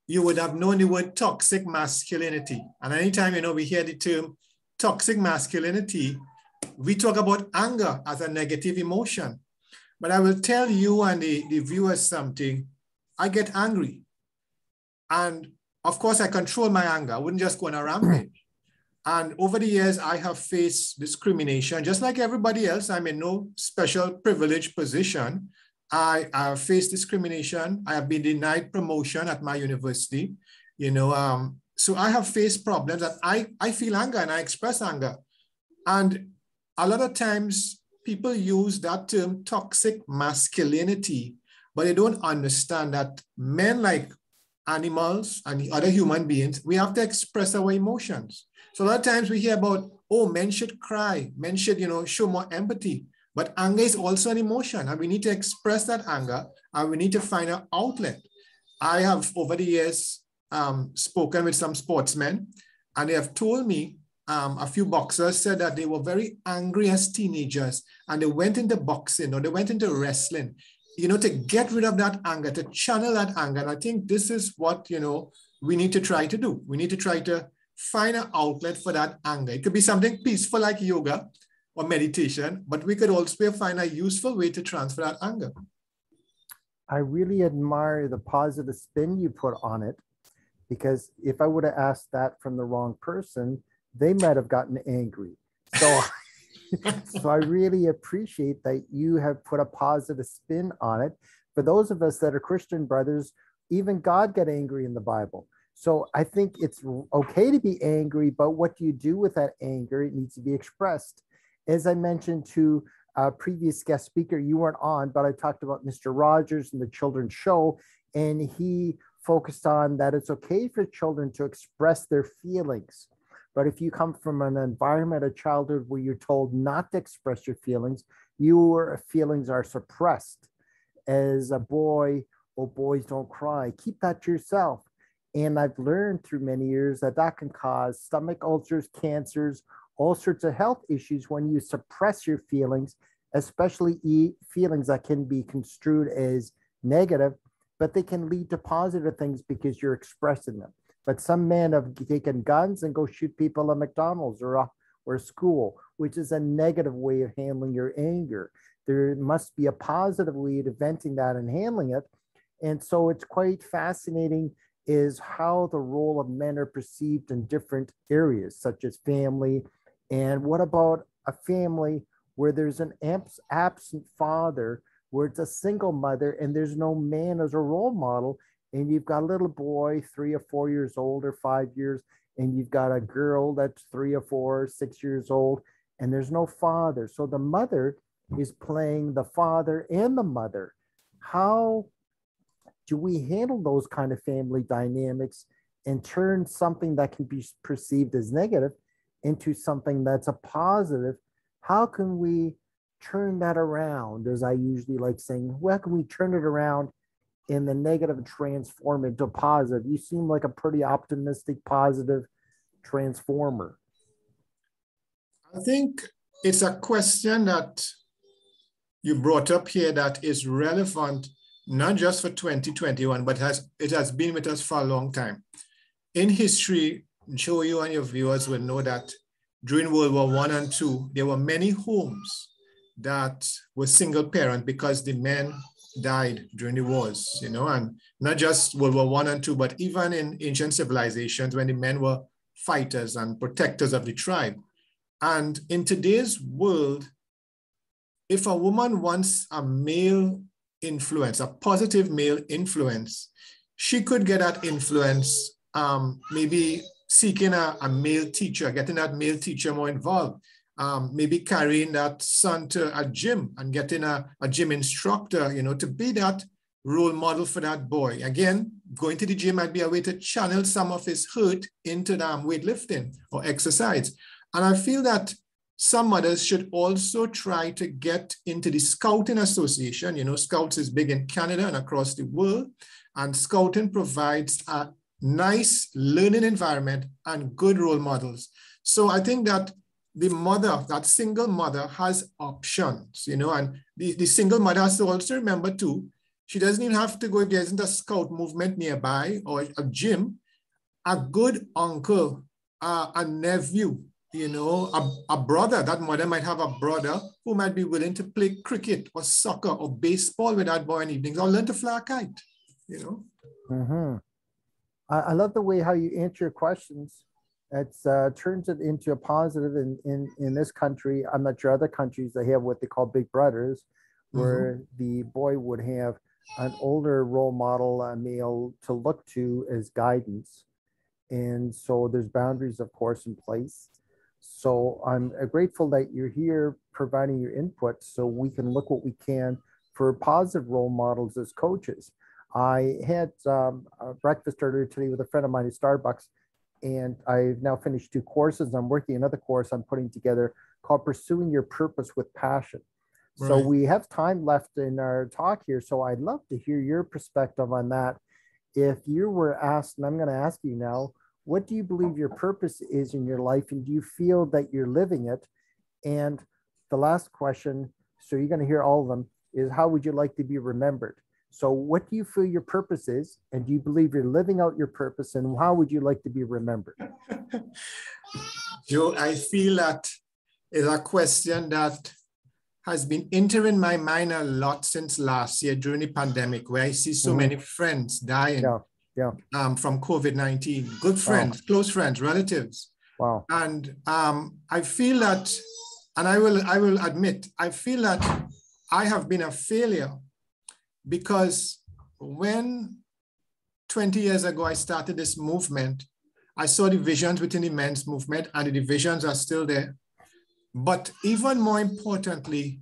you would have known the word toxic masculinity. And anytime, you know, we hear the term toxic masculinity, we talk about anger as a negative emotion. But I will tell you and the viewers something. I get angry. And of course, I control my anger. I wouldn't just go on a rampage. And over the years, I have faced discrimination, just like everybody else. I'm in no special privileged position. I have faced discrimination. I have been denied promotion at my university, you know. So I have faced problems that I feel anger and I express anger. And a lot of times people use that term toxic masculinity, but they don't understand that men, like animals and other human beings, we have to express our emotions. So a lot of times we hear about, oh, men should cry, men should, you know, show more empathy. But anger is also an emotion, and we need to express that anger, and we need to find an outlet. I have, over the years, spoken with some sportsmen, and they have told me, a few boxers said that they were very angry as teenagers, and they went into boxing or they went into wrestling, you know, to get rid of that anger, to channel that anger. And I think this is what, you know, we need to try to do. We need to try to find an outlet for that anger. It could be something peaceful like yoga or meditation, but we could also find a useful way to transfer that anger. I really admire the positive spin you put on it, because if I would have asked that from the wrong person, they might have gotten angry. So, so I really appreciate that you have put a positive spin on it. For those of us that are Christian brothers, even God got angry in the Bible. So I think it's okay to be angry, but what do you do with that anger? It needs to be expressed. As I mentioned to a previous guest speaker, you weren't on, but I talked about Mr. Rogers and the children's show, and he focused on that it's okay for children to express their feelings. But if you come from an environment of childhood where you're told not to express your feelings are suppressed. As a boy, oh, boys don't cry. Keep that to yourself. And I've learned through many years that that can cause stomach ulcers, cancers, all sorts of health issues when you suppress your feelings, especially feelings that can be construed as negative, but they can lead to positive things because you're expressing them. But some men have taken guns and go shoot people at McDonald's or school, which is a negative way of handling your anger. There must be a positive way to venting that and handling it. And so it's quite fascinating is how the role of men are perceived in different areas, such as family. And what about a family where there's an absent father, where it's a single mother and there's no man as a role model, and you've got a little boy 3 or 4 years old or 5 years, and you've got a girl that's 3 or 4 or 6 years old, and there's no father. So the mother is playing the father and the mother. How do we handle those kind of family dynamics and turn something that can be perceived as negative into something that's a positive? How can we turn that around, as I usually like saying, how can we turn it around in the negative and transform it to positive? You seem like a pretty optimistic, positive transformer. I think it's a question that you brought up here that is relevant not just for 2021, but it has been with us for a long time. In history, Joe, you and your viewers will know that during World War I and II, there were many homes that were single parent because the men died during the wars, you know, and not just World War I and II, but even in ancient civilizations when the men were fighters and protectors of the tribe. And in today's world, if a woman wants a male influence, a positive male influence, she could get that influence, maybe seeking a male teacher, getting that male teacher more involved, maybe carrying that son to a gym and getting a gym instructor, you know, to be that role model for that boy. Again, going to the gym might be a way to channel some of his hurt into weightlifting or exercise. And I feel that some mothers should also try to get into the Scouting Association. You know, Scouts is big in Canada and across the world, and Scouting provides a nice learning environment and good role models. So I think that the mother, that single mother, has options, you know, and the single mother has to also remember too, she doesn't even have to go if there isn't a Scout movement nearby or a gym. A good uncle, a nephew, you know, a brother, that mother might have a brother who might be willing to play cricket or soccer or baseball with that boy in evenings, or learn to fly a kite, you know. Mm-hmm. I love the way how you answer your questions. It's turns it into a positive in this country. I'm not sure other countries, they have what they call big brothers, where the boy would have an older role model, a male to look to as guidance. And so there's boundaries, of course, in place. So I'm grateful that you're here providing your input so we can look what we can for positive role models as coaches. I had a breakfast earlier today with a friend of mine at Starbucks, and I've now finished 2 courses. I'm working another course I'm putting together called Pursuing Your Purpose with Passion. Right. So we have time left in our talk here. So I'd love to hear your perspective on that. If you were asked, and I'm going to ask you now, what do you believe your purpose is in your life? And do you feel that you're living it? And the last question, so you're going to hear all of them, is how would you like to be remembered? So what do you feel your purpose is? And do you believe you're living out your purpose? And how would you like to be remembered? Joe, I feel that is a question that has been entering my mind a lot since last year during the pandemic, where I see so many friends dying from COVID-19, good friends, close friends, relatives. Wow. And I feel that, and I will admit, I feel that I have been a failure, because when 20 years ago I started this movement, I saw the visions within the men's movement, and the divisions are still there. But even more importantly,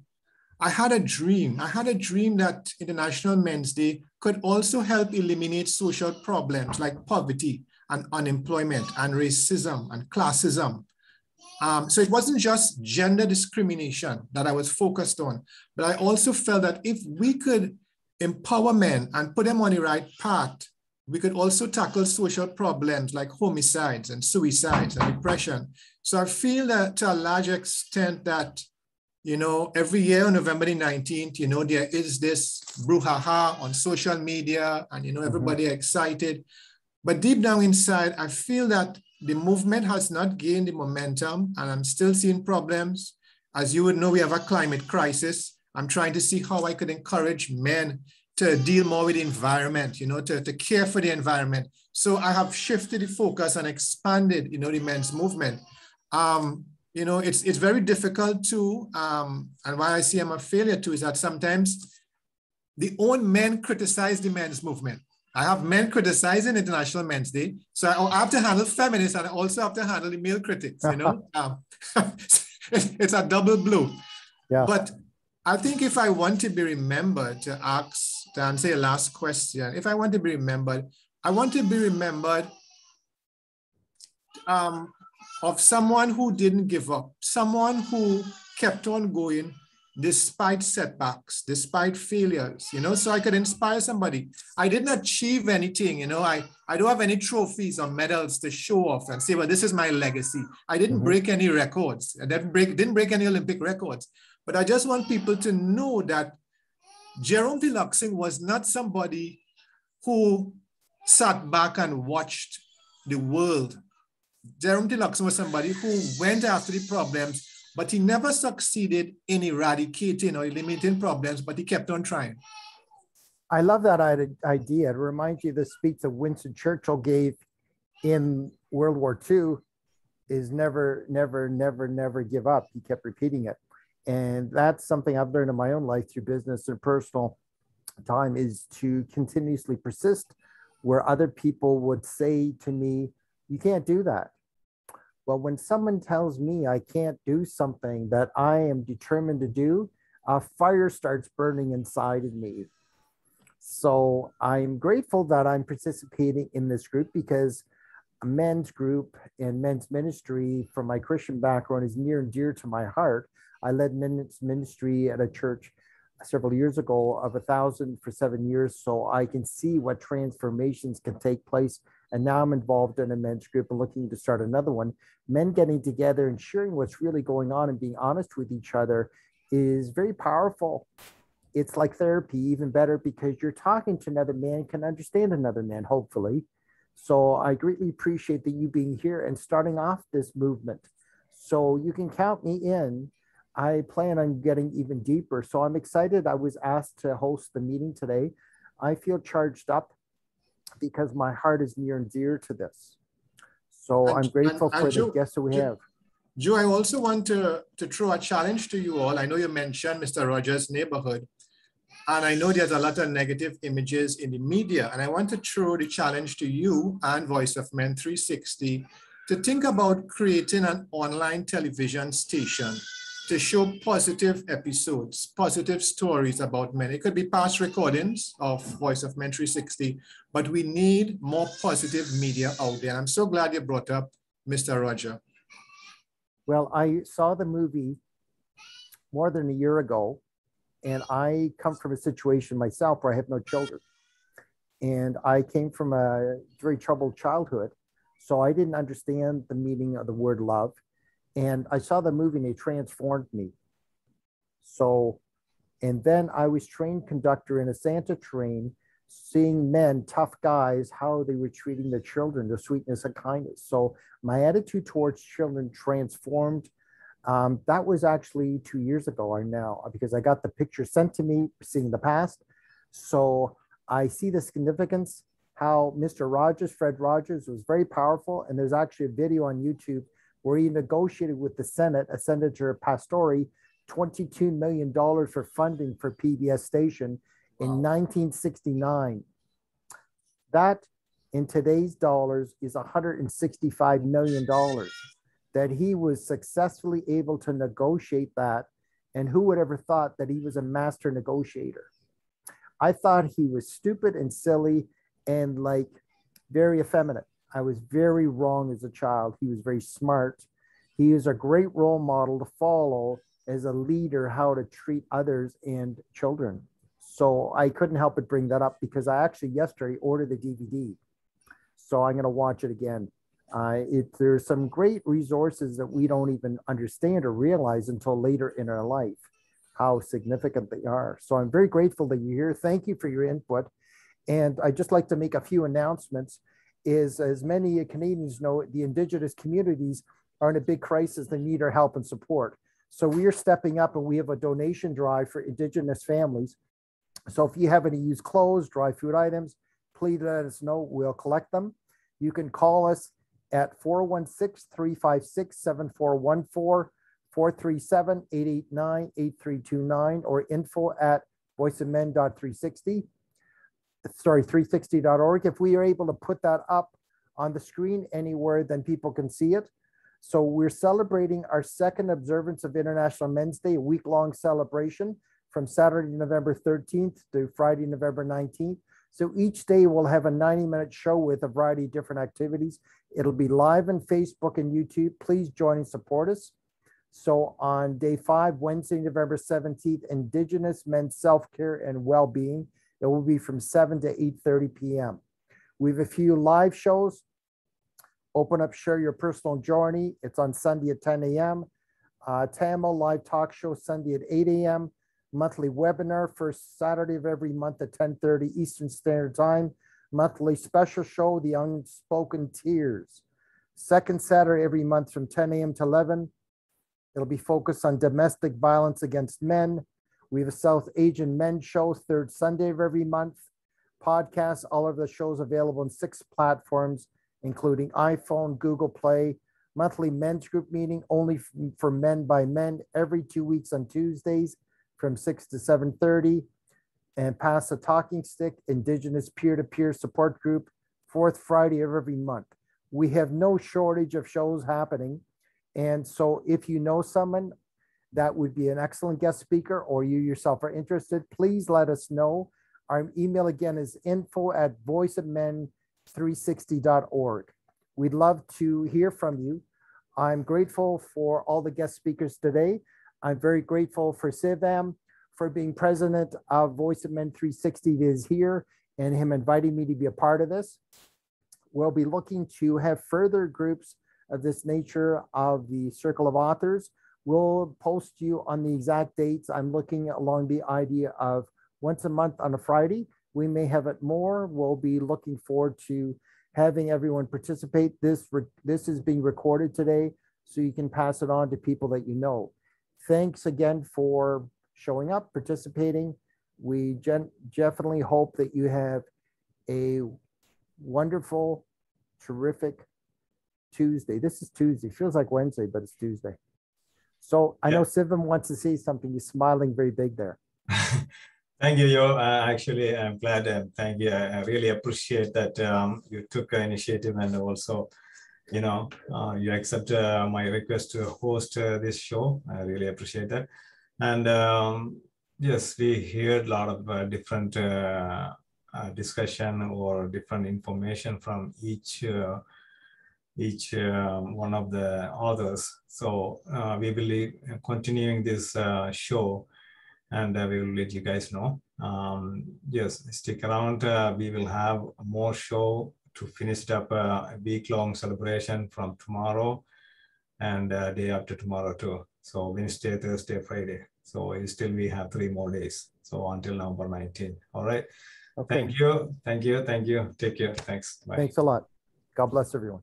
I had a dream. I had a dream that International Men's Day could also help eliminate social problems like poverty and unemployment and racism and classism. So it wasn't just gender discrimination that I was focused on, but I also felt that if we could empower men and put them on the right path, we could also tackle social problems like homicides and suicides and depression. So I feel that to a large extent that, you know, every year on November the 19th, you know, there is this brouhaha on social media and, you know, everybody excited. But deep down inside, I feel that the movement has not gained the momentum, and I'm still seeing problems. As you would know, we have a climate crisis. I'm trying to see how I could encourage men to deal more with the environment, you know, to care for the environment. So I have shifted the focus and expanded, you know, the men's movement. You know, it's very difficult to, and why I see I'm a failure too is that sometimes the own men criticize the men's movement. I have men criticizing International Men's Day, so I have to handle feminists, and I also have to handle the male critics, you know. It's a double blow. Yeah. But I think if I want to be remembered, to answer your last question, if I want to be remembered, I want to be remembered of someone who didn't give up, someone who kept on going despite setbacks, despite failures, you know, so I could inspire somebody. I didn't achieve anything, you know, I don't have any trophies or medals to show off and say, well, this is my legacy. I didn't break any records. I didn't break any Olympic records. But I just want people to know that Jerome Deluxing was not somebody who sat back and watched the world. Jerome Deluxing was somebody who went after the problems, but he never succeeded in eradicating or eliminating problems, but he kept on trying. I love that idea. It reminds you of the speech that Winston Churchill gave in World War II, is never, never, never, never give up. He kept repeating it. And that's something I've learned in my own life through business and personal time, is to continuously persist where other people would say to me, you can't do that. Well, when someone tells me I can't do something that I am determined to do, a fire starts burning inside of me. So I'm grateful that I'm participating in this group, because a men's group and men's ministry from my Christian background is near and dear to my heart. I led men's ministry at a church several years ago of 1,000 for 7 years, so I can see what transformations can take place. And now I'm involved in a men's group and looking to start another one. Men getting together and sharing what's really going on and being honest with each other is very powerful. It's like therapy, even better, because you're talking to another man, can understand another man, hopefully. So I greatly appreciate that you being here and starting off this movement. So you can count me in. I plan on getting even deeper. So I'm excited. I was asked to host the meeting today. I feel charged up because my heart is near and dear to this. So And- I'm grateful and for Joe- the guests that we Joe- have. Joe, I also want to throw a challenge to you all. I know you mentioned Mr. Rogers' neighborhood, and I know there's a lot of negative images in the media, and I want to throw the challenge to you and Voice of Men 360 to think about creating an online television station to show positive episodes, positive stories about men. It could be past recordings of Voice of Men 360, but we need more positive media out there. And I'm so glad you brought up Mr. Roger. Well, I saw the movie more than a year ago, and I come from a situation myself where I have no children. And I came from a very troubled childhood. So I didn't understand the meaning of the word love. And I saw the movie and it transformed me. So, and then I was trained conductor in a Santa train, seeing men, tough guys, how they were treating their children, their sweetness and kindness. So my attitude towards children transformed. That was actually 2 years ago now, because I got the picture sent to me, seeing the past. So I see the significance, how Mr. Rogers, Fred Rogers, was very powerful. And there's actually a video on YouTube where he negotiated with the Senate, a Senator Pastore, $22 million for funding for PBS station in 1969. That in today's dollars is $165 million that he was successfully able to negotiate that. And who would ever thought that he was a master negotiator? I thought he was stupid and silly and like very effeminate. I was very wrong as a child. He was very smart. He is a great role model to follow as a leader, how to treat others and children. So I couldn't help but bring that up because I actually yesterday ordered the DVD. So I'm going to watch it again. There's some great resources that we don't even understand or realize until later in our life, how significant they are. So I'm very grateful that you're here. Thank you for your input. And I'd just like to make a few announcements. As many Canadians know, the Indigenous communities are in a big crisis. They need our help and support. So we are stepping up and we have a donation drive for Indigenous families. So if you have any used clothes, dry food items, please let us know. We'll collect them. You can call us at 416-356-7414, 437-889-8329, or info@voiceofmen.360.org. If we are able to put that up on the screen anywhere, then people can see it. So we're celebrating our second observance of International Men's Day, a week-long celebration from Saturday, November 13th to Friday, November 19th. So each day we'll have a 90-minute show with a variety of different activities. It'll be live on Facebook and YouTube. Please join and support us. So on day 5, Wednesday, November 17th, Indigenous Men's Self-Care and Wellbeing. It will be from 7 to 8:30 p.m. We have a few live shows. Open Up, Share Your Personal Journey. It's on Sunday at 10 a.m. Tamil Live Talk Show Sunday at 8 a.m. Monthly webinar first Saturday of every month at 10:30 Eastern Standard Time. Monthly special show, The Unspoken Tears. Second Saturday every month from 10 a.m. to 11. It'll be focused on domestic violence against men. We have a South Asian men's show, third Sunday of every month. Podcasts, all of the shows available on 6 platforms, including iPhone, Google Play. Monthly men's group meeting only for men by men every 2 weeks on Tuesdays from 6 to 7:30. And Pass the Talking Stick, Indigenous peer-to-peer support group, 4th Friday of every month. We have no shortage of shows happening. And so if you know someone that would be an excellent guest speaker or you yourself are interested, please let us know. Our email again is info@voiceofmen360.org. We'd love to hear from you. I'm grateful for all the guest speakers today. I'm very grateful for Sivam for being president of Voice of Men 360 is here and him inviting me to be a part of this. We'll be looking to have further groups of this nature of the Circle of Authors. We'll post you on the exact dates. I'm looking along the idea of once a month on a Friday. We may have it more. We'll be looking forward to having everyone participate. This is being recorded today, so you can pass it on to people that you know. Thanks again for showing up, participating. We definitely hope that you have a wonderful, terrific Tuesday. This is Tuesday. Feels like Wednesday, but it's Tuesday. So I know Sivan wants to say something. He's smiling very big there. Thank you, Yo. Actually, I'm glad. Thank you. I really appreciate that you took initiative, and also, you accept my request to host this show. I really appreciate that. And yes, we heard a lot of different discussion or different information from each one of the authors. So we will be continuing this show, and we will let you guys know. Yes, stick around. We will have more show to finish it up a week-long celebration from tomorrow and day after tomorrow too. So Wednesday, Thursday, Friday. So we have 3 more days. So until November 19th. All right. Okay. Thank you. Thank you. Thank you. Take care. Thanks. Bye. Thanks a lot. God bless everyone.